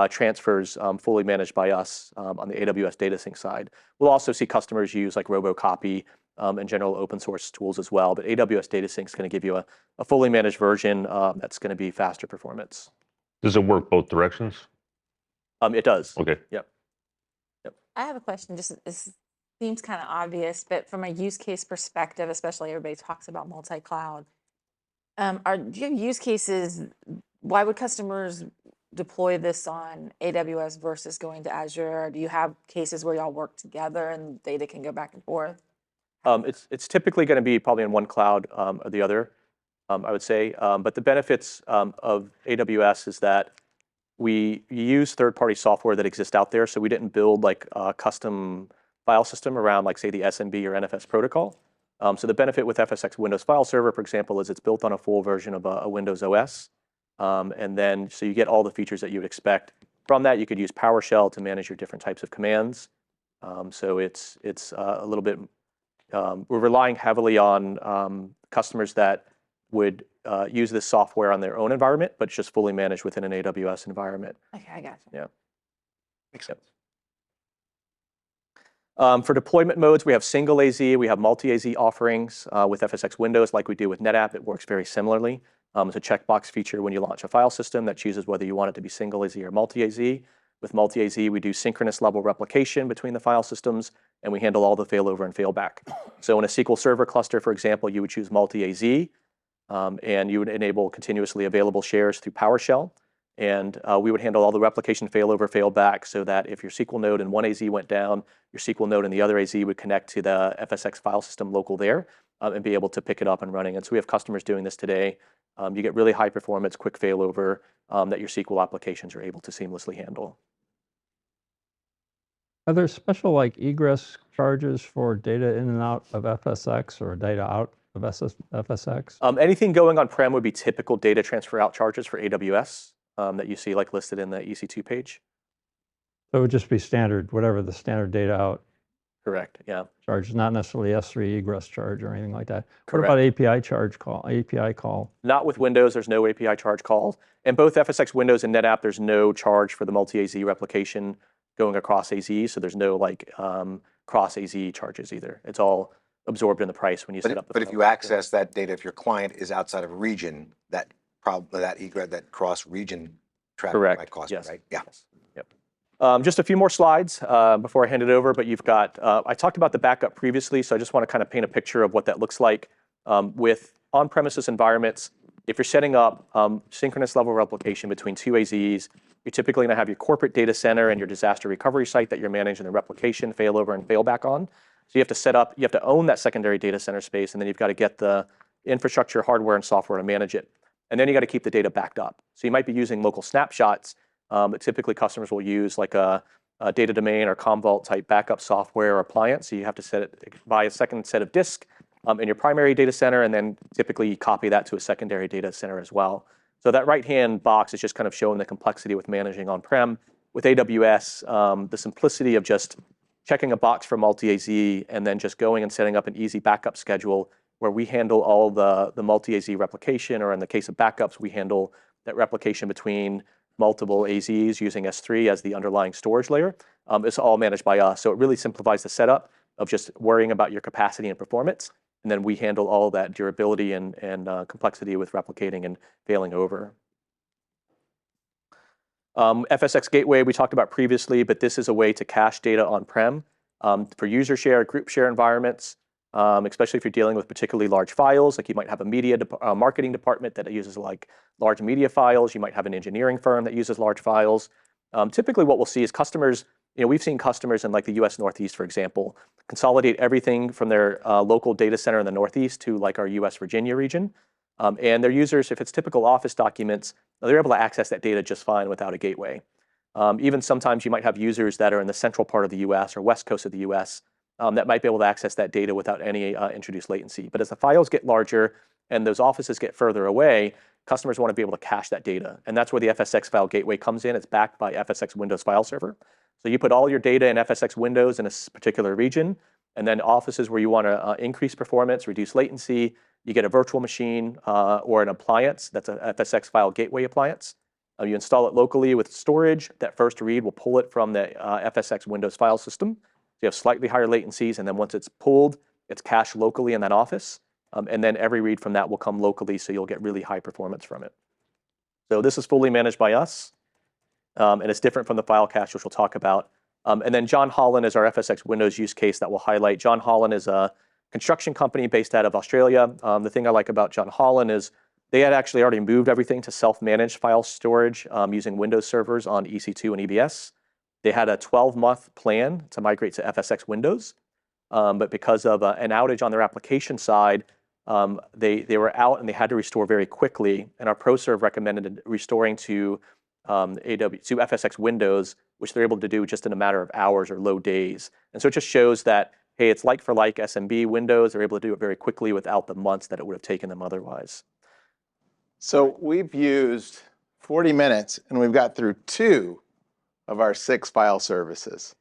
transfers fully managed by us on the AWS DataSync side. We'll also see customers use like RoboCopy and general open source tools as well, but AWS DataSync is going to give you a fully managed version that's going to be faster performance. Does it work both directions? It does. Okay. Yep. I have a question, just it seems kind of obvious, but from a use case perspective, especially everybody talks about multi-cloud. Do you have use cases, why would customers deploy this on AWS versus going to Azure? Do you have cases where y'all work together and data can go back and forth? It's typically going to be probably in one cloud or the other, I would say. But the benefits of AWS is that we use third-party software that exists out there. So we didn't build like a custom file system around like say the SMB or NFS protocol. So the benefit with FSX Windows File Server, for example, is it's built on a full version of a Windows OS. And then so you get all the features that you would expect. From that, you could use PowerShell to manage your different types of commands. So it's a little bit, we're relying heavily on customers that would use this software on their own environment, but just fully managed within an AWS environment. Okay, I got you. Yeah. Makes sense. For deployment modes, we have single AZ, we have multi-AZ offerings with FSX Windows like we do with NetApp. It works very similarly. It's a checkbox feature when you launch a file system that chooses whether you want it to be single AZ or multi-AZ. With multi-AZ, we do synchronous level replication between the file systems, and we handle all the failover and failback. So in a SQL Server cluster, for example, you would choose multi-AZ, and you would enable continuously available shares through PowerShell. And we would handle all the replication failover, failback, so that if your SQL node in one AZ went down, your SQL node in the other AZ would connect to the FSX file system local there and be able to pick it up and running. And so we have customers doing this today. You get really high performance, quick failover that your SQL applications are able to seamlessly handle. Are there special like egress charges for data in and out of FSX or data out of FSX? Anything going on-prem would be typical data transfer out charges for AWS that you see like listed in the EC2 page. So it would just be standard, whatever the standard data out Correct, yeah. charge, not necessarily S3 egress charge or anything like that. Correct. What about API call? Not with Windows, there's no API charge calls. And both FSX Windows and NetApp, there's no charge for the multi-AZ replication going across AZ, so there's no like cross-AZ charges either. It's all absorbed in the price when you set up the But if you access that data, if your client is outside of a region, that egress, that cross-region traffic Correct, might cost, yes. right? Yeah. Yep. Just a few more slides before I hand it over, but you've got, I talked about the backup previously, so I just want to kind of paint a picture of what that looks like. With on-premises environments, if you're setting up synchronous level replication between two AZs, you're typically going to have your corporate data center and your disaster recovery site that you're managing the replication, failover, and failback on. So you have to set up, you have to own that secondary data center space, and then you've got to get the infrastructure, hardware, and software to manage it. And then you got to keep the data backed up. So you might be using local snapshots, but typically customers will use like a data domain or Commvault type backup software or appliance. So you have to buy a second set of disk in your primary data center, and then typically copy that to a secondary data center as well. So that right-hand box is just kind of showing the complexity with managing on-prem. With AWS, the simplicity of just checking a box for multi-AZ and then just going and setting up an easy backup schedule where we handle all the multi-AZ replication, or in the case of backups, we handle that replication between multiple AZs using S3 as the underlying storage layer. It's all managed by us. So it really simplifies the setup of just worrying about your capacity and performance. And then we handle all that durability and complexity with replicating and failing over. FSX Gateway we talked about previously, but this is a way to cache data on-prem for user share, group share environments, especially if you're dealing with particularly large files. Like you might have a media marketing department that uses like large media files. You might have an engineering firm that uses large files. Typically what we'll see is customers, we've seen customers in like the US Northeast, for example, consolidate everything from their local data center in the Northeast to like our US Virginia region. And their users, if it's typical Office documents, they're able to access that data just fine without a gateway. Even sometimes you might have users that are in the central part of the US or west coast of the US that might be able to access that data without any introduced latency. But as the files get larger and those offices get further away, customers want to be able to cache that data. And that's where the FSx File Gateway comes in. It's backed by FSx Windows File Server. So you put all your data in FSx Windows in a particular region, and then offices where you want to increase performance, reduce latency, you get a virtual machine or an appliance that's a FSx File Gateway appliance. You install it locally with storage. That first read will pull it from the FSx Windows file system. So you have slightly higher latencies, and then once it's pulled, it's cached locally in that office. And then every read from that will come locally, so you'll get really high performance from it. So this is fully managed by us, and it's different from the file cache, which we'll talk about. And then John Holland is our FSx Windows use case that we'll highlight. John Holland is a construction company based out of Australia. The thing I like about John Holland is they had actually already moved everything to self-managed file storage using Windows servers on EC2 and EBS. They had a 12-month plan to migrate to FSx Windows, but because of an outage on their application side, they were out and they had to restore very quickly. And our ProServe recommended restoring to FSx Windows, which they're able to do just in a matter of hours or low days. And so it just shows that, hey, it's like for like SMB Windows. They're able to do it very quickly without the months that it would have taken them otherwise. So we've used 40 minutes and we've got through 2 of our 6 file services.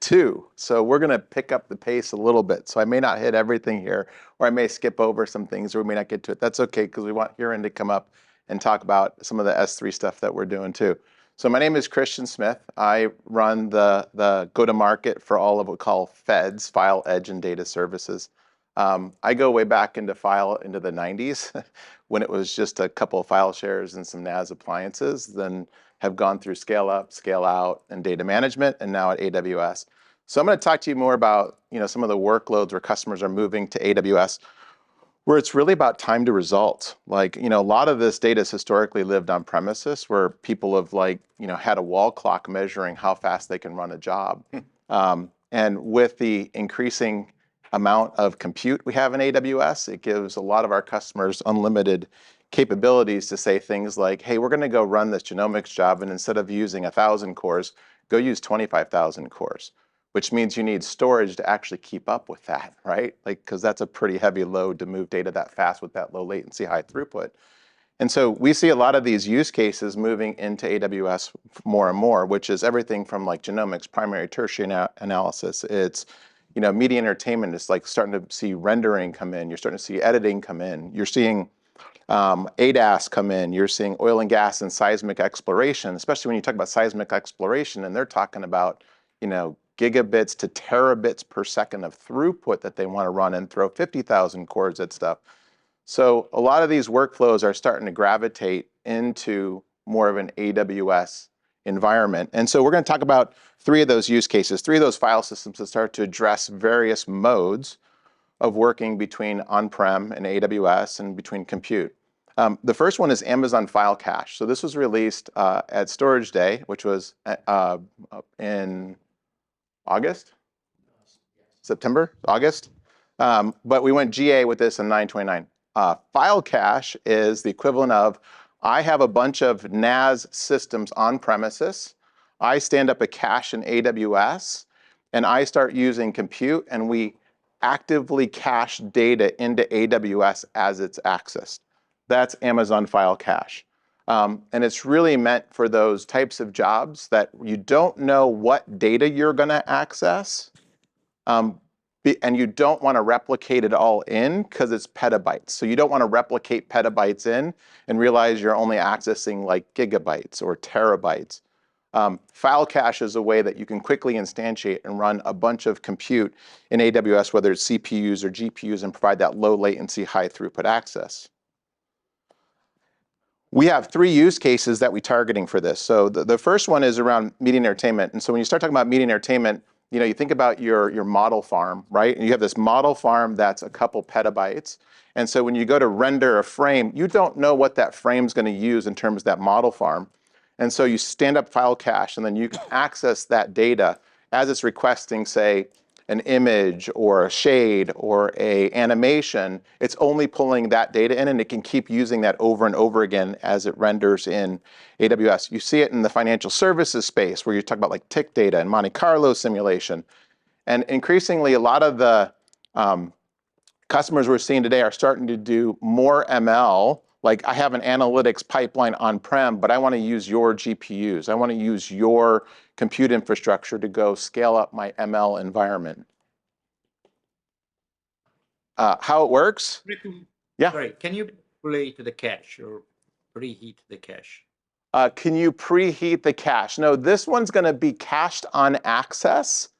2. So we're going to pick up the pace a little bit. So I may not hit everything here, or I may skip over some things, or we may not get to it. That's okay, because we want Hiren to come up and talk about some of the S3 stuff that we're doing too. So my name is Christian Smith. I run the go-to-market for all of what we call FEDS, File, Edge, and Data Services. I go way back into the 90s when it was just a couple of file shares and some NAS appliances, then have gone through scale up, scale out, and data management, and now at AWS. So I'm going to talk to you more about some of the workloads where customers are moving to AWS, where it's really about time to result. Like, a lot of this data has historically lived on premises where people have had a wall clock measuring how fast they can run a job. And with the increasing amount of compute we have in AWS, it gives a lot of our customers unlimited capabilities to say things like, hey, we're going to go run this genomics job, and instead of using 1,000 cores, go use 25,000 cores, which means you need storage to actually keep up with that, right? Because that's a pretty heavy load to move data that fast with that low latency, high throughput. And so we see a lot of these use cases moving into AWS more and more, which is everything from genomics, primary, tertiary analysis. It's media entertainment is starting to see rendering come in. You're starting to see editing come in. You're seeing ADAS come in. You're seeing oil and gas and seismic exploration, especially when you talk about seismic exploration, and they're talking about, gigabits to terabits per second of throughput that they want to run and throw 50,000 cores at stuff. So a lot of these workflows are starting to gravitate into more of an AWS environment. And so we're going to talk about 3 of those use cases, 3 of those file systems that start to address various modes of working between on-prem and AWS and between compute. The first one is Amazon File Cache. So this was released at Storage Day, which was in August? September? August? But we went GA with this in 9/29. File cache is the equivalent of, I have a bunch of NAS systems on premises. I stand up a cache in AWS, and I start using compute, and we actively cache data into AWS as it's accessed. That's Amazon File Cache. And it's really meant for those types of jobs that you don't know what data you're going to access, and you don't want to replicate it all in because it's petabytes. So you don't want to replicate petabytes in and realize you're only accessing gigabytes or terabytes. File cache is a way that you can quickly instantiate and run a bunch of compute in AWS, whether it's CPUs or GPUs, and provide that low latency, high throughput access. We have 3 use cases that we're targeting for this. So the first one is around media and entertainment. And so when you start talking about media and entertainment, you think about your model farm, right? And you have this model farm that's a couple petabytes. And so when you go to render a frame, you don't know what that frame's going to use in terms of that model farm. And so you stand up file cache, and then you can access that data as it's requesting, say, an image or a shade or a animation, it's only pulling that data in, and it can keep using that over and over again as it renders in AWS. You see it in the financial services space where you talk about like tick data and Monte Carlo simulation. And increasingly, a lot of the customers we're seeing today are starting to do more ML. Like, I have an analytics pipeline on-prem, but I want to use your GPUs. I want to use your compute infrastructure to go scale up my ML environment. How it works? Yeah. Sorry, can you play to the cache or preheat the cache? Can you preheat the cache? No, this one's going to be cached on access.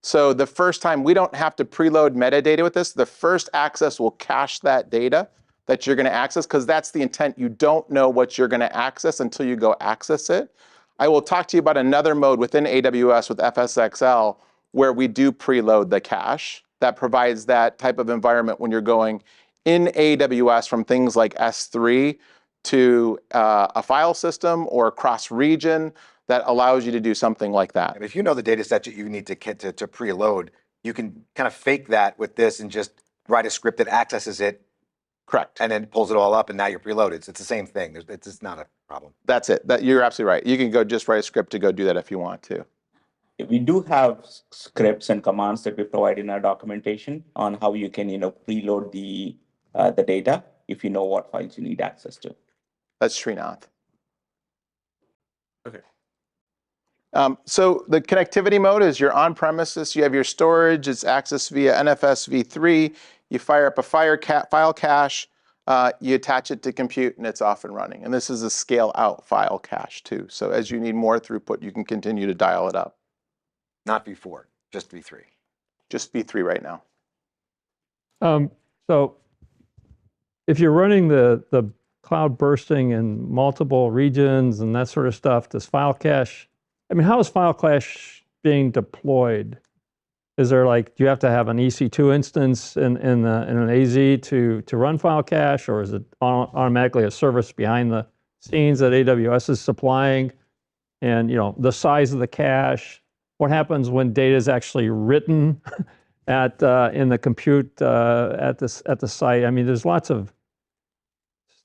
So the first time, we don't have to preload metadata with this. The first access will cache that data that you're going to access, because that's the intent. You don't know what you're going to access until you go access it. I will talk to you about another mode within AWS with FSXL where we do preload the cache that provides that type of environment when you're going in AWS from things like S3 to a file system or across region that allows you to do something like that. And if you know the data set that you need to preload, you can kind of fake that with this and just write a script that accesses it. Correct. And then pulls it all up, and now you're preloaded. It's the same thing. It's just not a problem. That's it. You're absolutely right. You can go just write a script to go do that if you want to. We do have scripts and commands that we provide in our documentation on how you can, preload the data if you know what files you need access to. That's Srinath. Okay. So the connectivity mode is you're on premises, you have your storage, it's accessed via NFS v3, you fire up a file cache, you attach it to compute, and it's off and running. And this is a scale out file cache too. So as you need more throughput, you can continue to dial it up. Not V4, just V3. Just v3 right now. So if you're running the cloud bursting in multiple regions and that sort of stuff, does file cache, I mean, how is file cache being deployed? Is there like, do you have to have an EC2 instance in an AZ to run file cache, or is it automatically a service behind the scenes that AWS is supplying? And the size of the cache, what happens when data is actually written in the compute at the site? I mean, there's lots of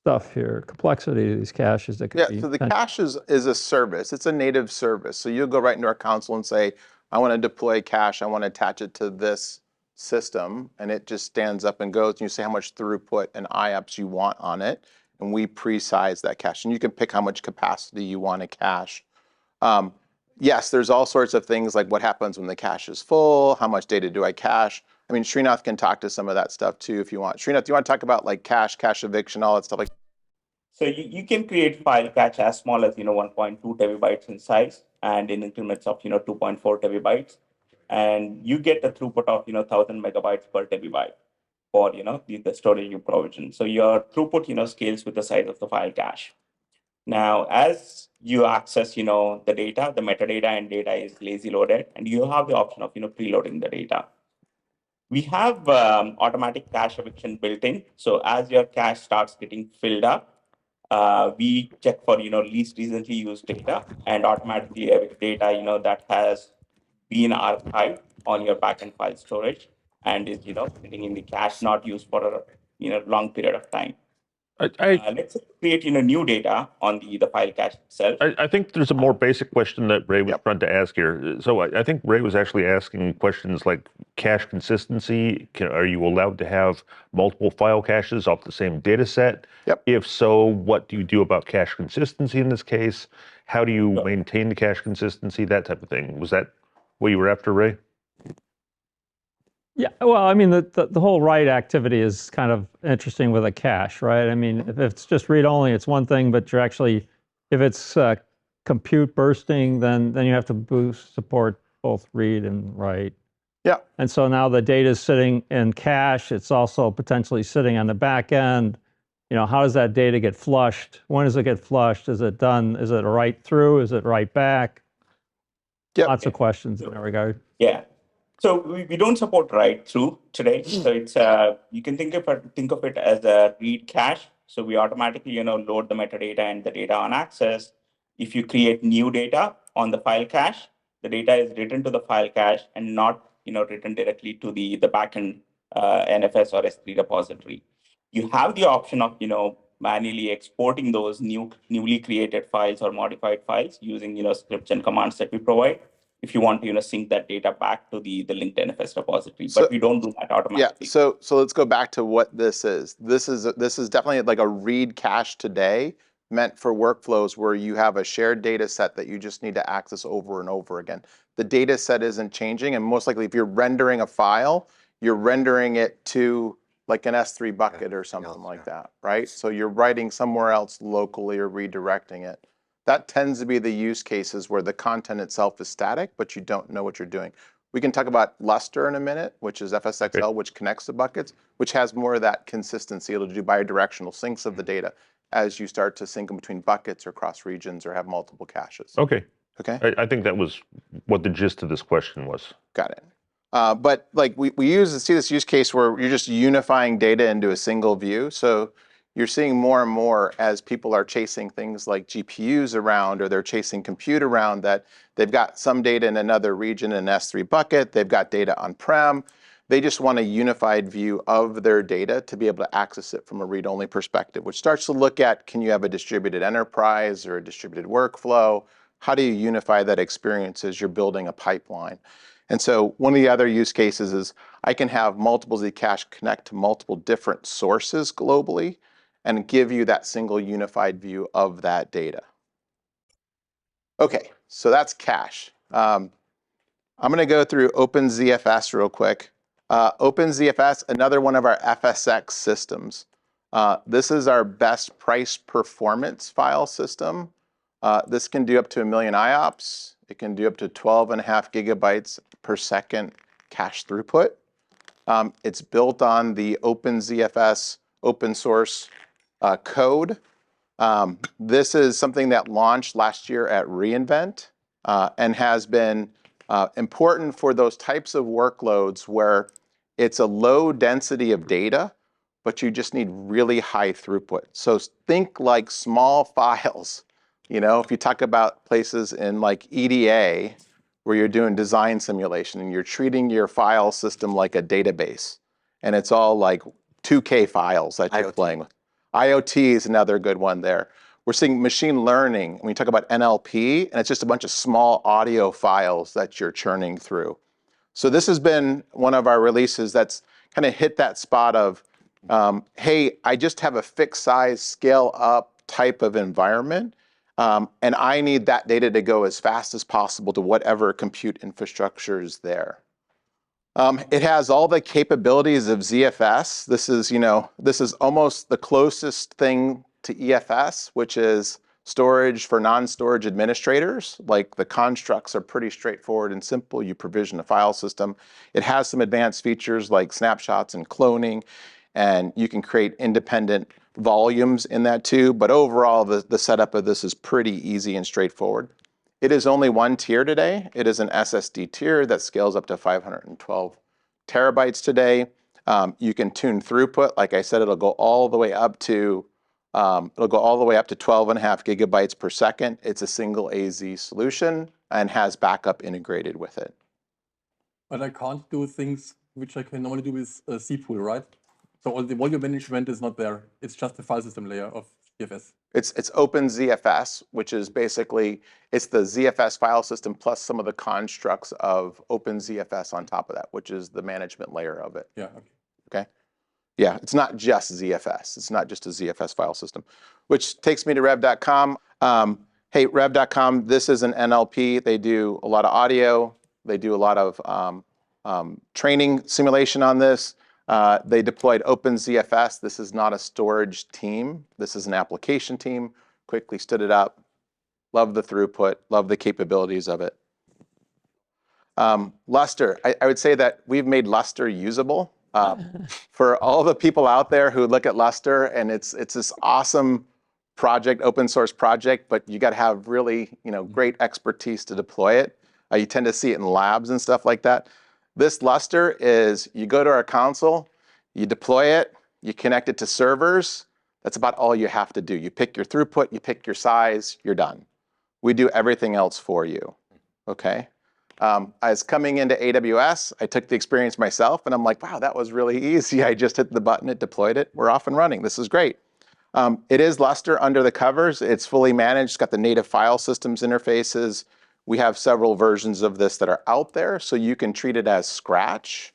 stuff here, complexity of these caches that could be. So the cache is a service. It's a native service. So you'll go right into our console and say, I want to deploy cache. I want to attach it to this system. And it just stands up and goes. And you say how much throughput and IOPS you want on it. And we pre-size that cache. And you can pick how much capacity you want to cache. Yes, there's all sorts of things like what happens when the cache is full, how much data do I cache? I mean, Srinath can talk to some of that stuff too if you want. Srinath, do you want to talk about like cache eviction, all that stuff like that? So you can create file cache as small as 1.2 terabytes in size and in increments of 2.4 terabytes, and you get a throughput of 1,000 megabytes per terabyte for the storage you provision. So your throughput scales with the size of the file cache. Now, as you access the data, the metadata and data is lazy loaded, and you have the option of preloading the data. We have automatic cache eviction built in. So as your cache starts getting filled up, we check for least recently used data and automatically evict data that has been archived on your backend file storage and is sitting in the cache, not used for a long period of time. Let's create new data on the file cache itself. I think there's a more basic question that Ray was trying to ask here. So I think Ray was actually asking questions like cache consistency. Are you allowed to have multiple file caches off the same data set? Yep. If so, what do you do about cache consistency in this case? How do you maintain the cache consistency? That type of thing. Was that what you were after, Ray? Yeah, well, I mean, the whole write activity is kind of interesting with a cache, right? I mean, if it's just read-only, it's one thing, but you're actually, if it's compute bursting, then you have to support both read and write. Yeah. And so now the data is sitting in cache. It's also potentially sitting on the back end. How does that data get flushed? When does it get flushed? Is it done? Is it a write through? Is it write back? Yep. Lots of questions in that regard. Yeah. So we don't support write through today. So it's you can think of it as a read cache. So we automatically load the metadata and the data on access. If you create new data on the file cache, the data is written to the file cache and not written directly to the backend NFS or S3 repository. You have the option of, manually exporting those newly created files or modified files using, scripts and commands that we provide. If you want to, sync that data back to the linked NFS repository, So- but we don't do that Yeah, automatically. so let's go back to what this is. This is definitely like a read cache today meant for workflows where you have a shared data set that you just need to access over and over again. The data set isn't changing, and most likely if you're rendering a file, you're rendering it to like an S3 bucket or something like that, right? So you're writing somewhere else locally or redirecting it. That tends to be the use cases where the content itself is static, but you don't know what you're doing. We can talk about Lustre in a minute, which is FSXL, which connects to buckets, which has more of that consistency. It'll do bidirectional syncs of the data as you start to sync them between buckets or cross regions or have multiple caches. Okay. Okay, I think that was what the gist of this question was. got it. But like we see this use case where you're just unifying data into a single view. So you're seeing more and more as people are chasing things like GPUs around, or they're chasing compute around, that they've got some data in another region in an S3 bucket, they've got data on-prem. They just want a unified view of their data to be able to access it from a read-only perspective, which starts to look at, can you have a distributed enterprise or a distributed workflow? How do you unify that experience as you're building a pipeline? And so one of the other use cases is I can have multiple Zcash connect to multiple different sources globally and give you that single unified view of that data. Okay, so that's cache. I'm going to go through OpenZFS real quick. OpenZFS, another one of our FSX systems. This is our best price performance file system. This can do up to 1 million IOPS. It can do up to 12.5 gigabytes per second cache throughput. It's built on the OpenZFS open source code. This is something that launched last year at reInvent and has been important for those types of workloads where it's a low density of data, but you just need really high throughput. So think like small files. If you talk about places in like EDA where you're doing design simulation and you're treating your file system like a database, and it's all like 2K files that you're playing with. IoT is another good one there. We're seeing machine learning when you talk about NLP, and it's just a bunch of small audio files that you're churning through. So this has been one of our releases that's kind of hit that spot of, hey, I just have a fixed size, scale up type of environment, and I need that data to go as fast as possible to whatever compute infrastructure is there. It has all the capabilities of ZFS. This is almost the closest thing to EFS, which is storage for non-storage administrators. Like the constructs are pretty straightforward and simple. You provision a file system. It has some advanced features like snapshots and cloning, and you can create independent volumes in that too. But overall, the setup of this is pretty easy and straightforward. It is only one tier today. It is an SSD tier that scales up to 512 terabytes today. You can tune throughput. Like I said, it'll go all the way up to 12.5 gigabytes per second. It's a single AZ solution and has backup integrated with it. But I can't do things which I can normally do with cpool, right? So all the volume management is not there. It's just the file system layer of ZFS. It's OpenZFS, which is basically, it's the ZFS file system plus some of the constructs of OpenZFS on top of that, which is the management layer of it. Yeah, okay. Okay. Yeah, it's not just ZFS. It's not just a ZFS file system, which takes me to Rev.com. Hey, Rev.com, this is an NLP. They do a lot of audio. They do a lot of training simulation on this. They deployed OpenZFS. This is not a storage team. This is an application team. Quickly stood it up. Love the throughput. Love the capabilities of it. Lustre, I would say that we've made Lustre usable. For all the people out there who look at Lustre and it's this awesome project, open source project, but you got to have really great expertise to deploy it. You tend to see it in labs and stuff like that. This Lustre is, you go to our console, you deploy it, you connect it to servers. That's about all you have to do. You pick your throughput, you pick your size, you're done. We do everything else for you, okay? I was coming into AWS, I took the experience myself, and I'm like, wow, that was really easy. I just hit the button, it deployed it, we're off and running. This is great. It is Lustre under the covers. It's fully managed. It's got the native file systems interfaces. We have several versions of this that are out there, so you can treat it as Scratch,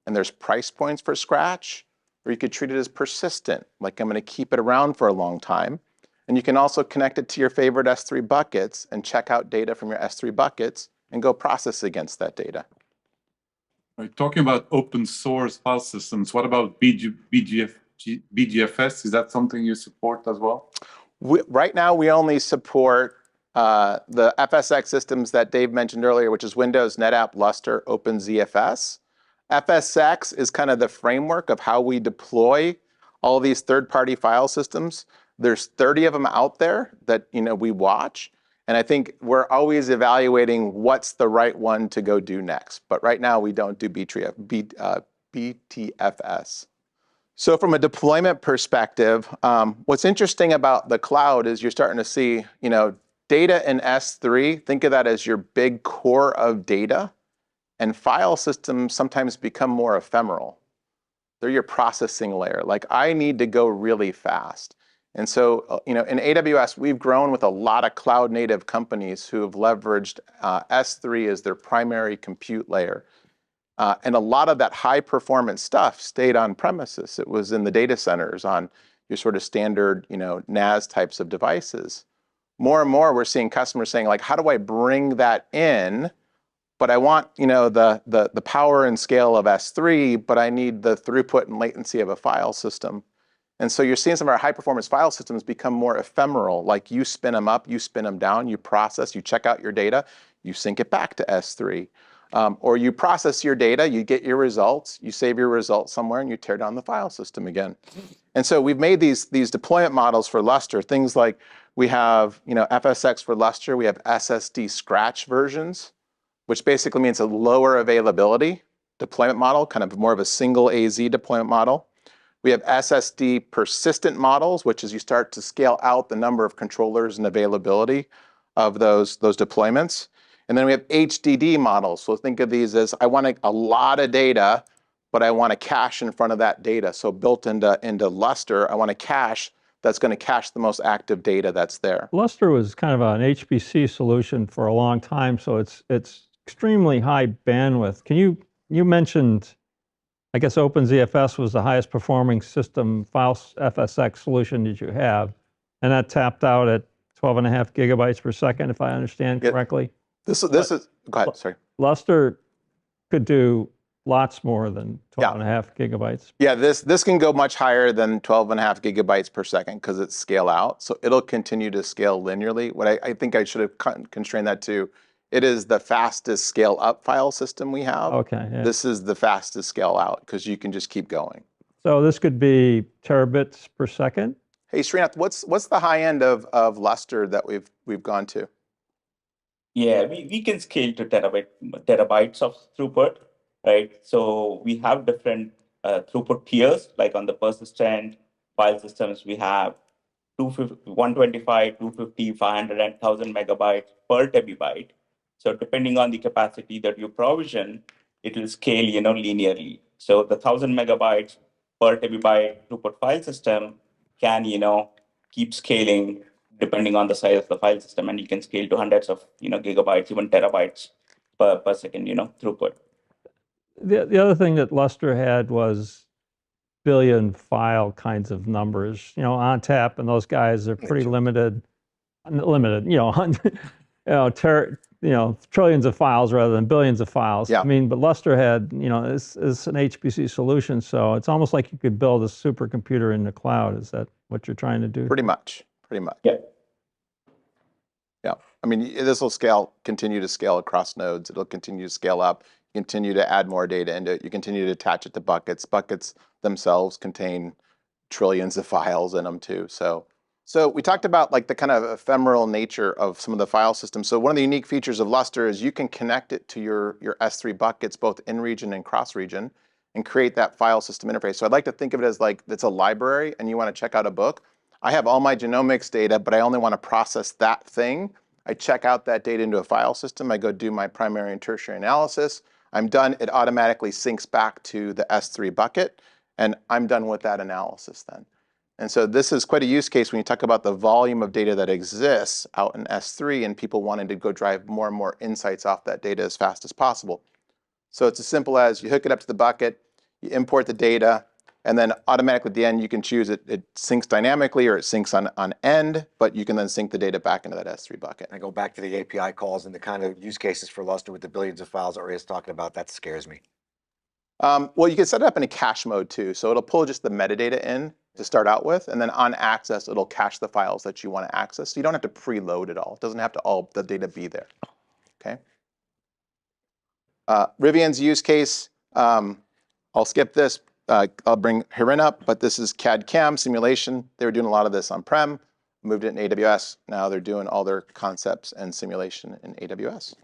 and there's price points for Scratch, or you could treat it as persistent, like I'm going to keep it around for a long time. And you can also connect it to your favorite S3 buckets and check out data from your S3 buckets and go process against that data. Right. Talking about open source file systems, what about BGFS? Is that something you support as well? Right now, we only support the FSX systems that Dave mentioned earlier, which is Windows, NetApp, Lustre, OpenZFS. FSX is kind of the framework of how we deploy all these third-party file systems. There's 30 of them out there that we watch, and I think we're always evaluating what's the right one to go do next. But right now, we don't do BTFS. So from a deployment perspective, what's interesting about the cloud is you're starting to see, data in S3, think of that as your big core of data, and file systems sometimes become more ephemeral. They're your processing layer. Like, I need to go really fast. And so, in AWS, we've grown with a lot of cloud native companies who have leveraged S3 as their primary compute layer. And a lot of that high performance stuff stayed on premises. It was in the data centers on your sort of standard, NAS types of devices. More and more, we're seeing customers saying, like, how do I bring that in? But I want, the power and scale of S3, but I need the throughput and latency of a file system. And so you're seeing some of our high performance file systems become more ephemeral. Like, you spin them up, you spin them down, you process, you check out your data, you sync it back to S3. Or you process your data, you get your results, you save your results somewhere, and you tear down the file system again. And so we've made these deployment models for Lustre, things like we have FSX for Lustre, we have SSD Scratch versions, which basically means a lower availability deployment model, kind of more of a single AZ deployment model. We have SSD persistent models, which is you start to scale out the number of controllers and availability of those deployments. And then we have HDD models. So think of these as, I want a lot of data, but I want a cache in front of that data. So built into Lustre, I want a cache that's going to cache the most active data that's there. Lustre was kind of an HPC solution for a long time, so it's extremely high bandwidth. You mentioned, I guess OpenZFS was the highest performing system file FSX solution that you have, and that tapped out at 12.5 gigabytes per second, if I understand correctly. This is, go ahead, sorry. Lustre could do lots more than 12.5 gigabytes. Yeah, this can go much higher than 12.5 gigabytes per second because it's scale out. So it'll continue to scale linearly. What I think I should have constrained that to, it is the fastest scale up file system we have. Okay. Yeah. This is the fastest scale out because you can just keep going. So this could be terabits per second? Hey, Srinath, what's the high end of Lustre that we've gone to? Yeah, we can scale to terabytes of throughput, right? So we have different throughput tiers, like on the persistent file systems, we have 125, 250, 500, and 1000 megabytes per terabyte. So depending on the capacity that you provision, it will scale, linearly. So the 1000 megabytes per terabyte throughput file system can, keep scaling depending on the size of the file system, and you can scale to hundreds of gigabytes, even terabytes per second, throughput. The other thing that Lustre had was billion file kinds of numbers. ONTAP and those guys are pretty limited, trillions of files rather than billions of files. Yeah. I mean, but Lustre had, it's an HPC solution, so it's almost like you could build a supercomputer in the cloud. Is that what you're trying to do? Pretty much. Yeah. Yeah. I mean, this will continue to scale across nodes. It'll continue to scale up, continue to add more data into it. You continue to attach it to buckets. Buckets themselves contain trillions of files in them too. So we talked about like the kind of ephemeral nature of some of the file systems. So one of the unique features of Lustre is you can connect it to your S3 buckets, both in region and cross region, and create that file system interface. So I'd like to think of it as like it's a library and you want to check out a book. I have all my genomics data, but I only want to process that thing. I check out that data into a file system. I go do my primary and tertiary analysis. I'm done. It automatically syncs back to the S3 bucket, and I'm done with that analysis then. And so this is quite a use case when you talk about the volume of data that exists out in S3 and people wanting to go drive more and more insights off that data as fast as possible. So it's as simple as you hook it up to the bucket, you import the data, and then automatically at the end you can choose it syncs dynamically or it syncs on end, but you can then sync the data back into that S3 bucket. I go back to the API calls and the kind of use cases for Lustre with the billions of files that Ray's talking about. That scares me. Well, you can set it up in a cache mode too. So it'll pull just the metadata in to start out with, and then on access, it'll cache the files that you want to access. So you don't have to preload it all. It doesn't have to all the data be there, okay? Rivian's use case, I'll skip this. I'll bring Hirin up, but this is CAD CAM simulation. They were doing a lot of this on-prem, moved it in AWS. Now they're doing all their concepts and simulation in AWS.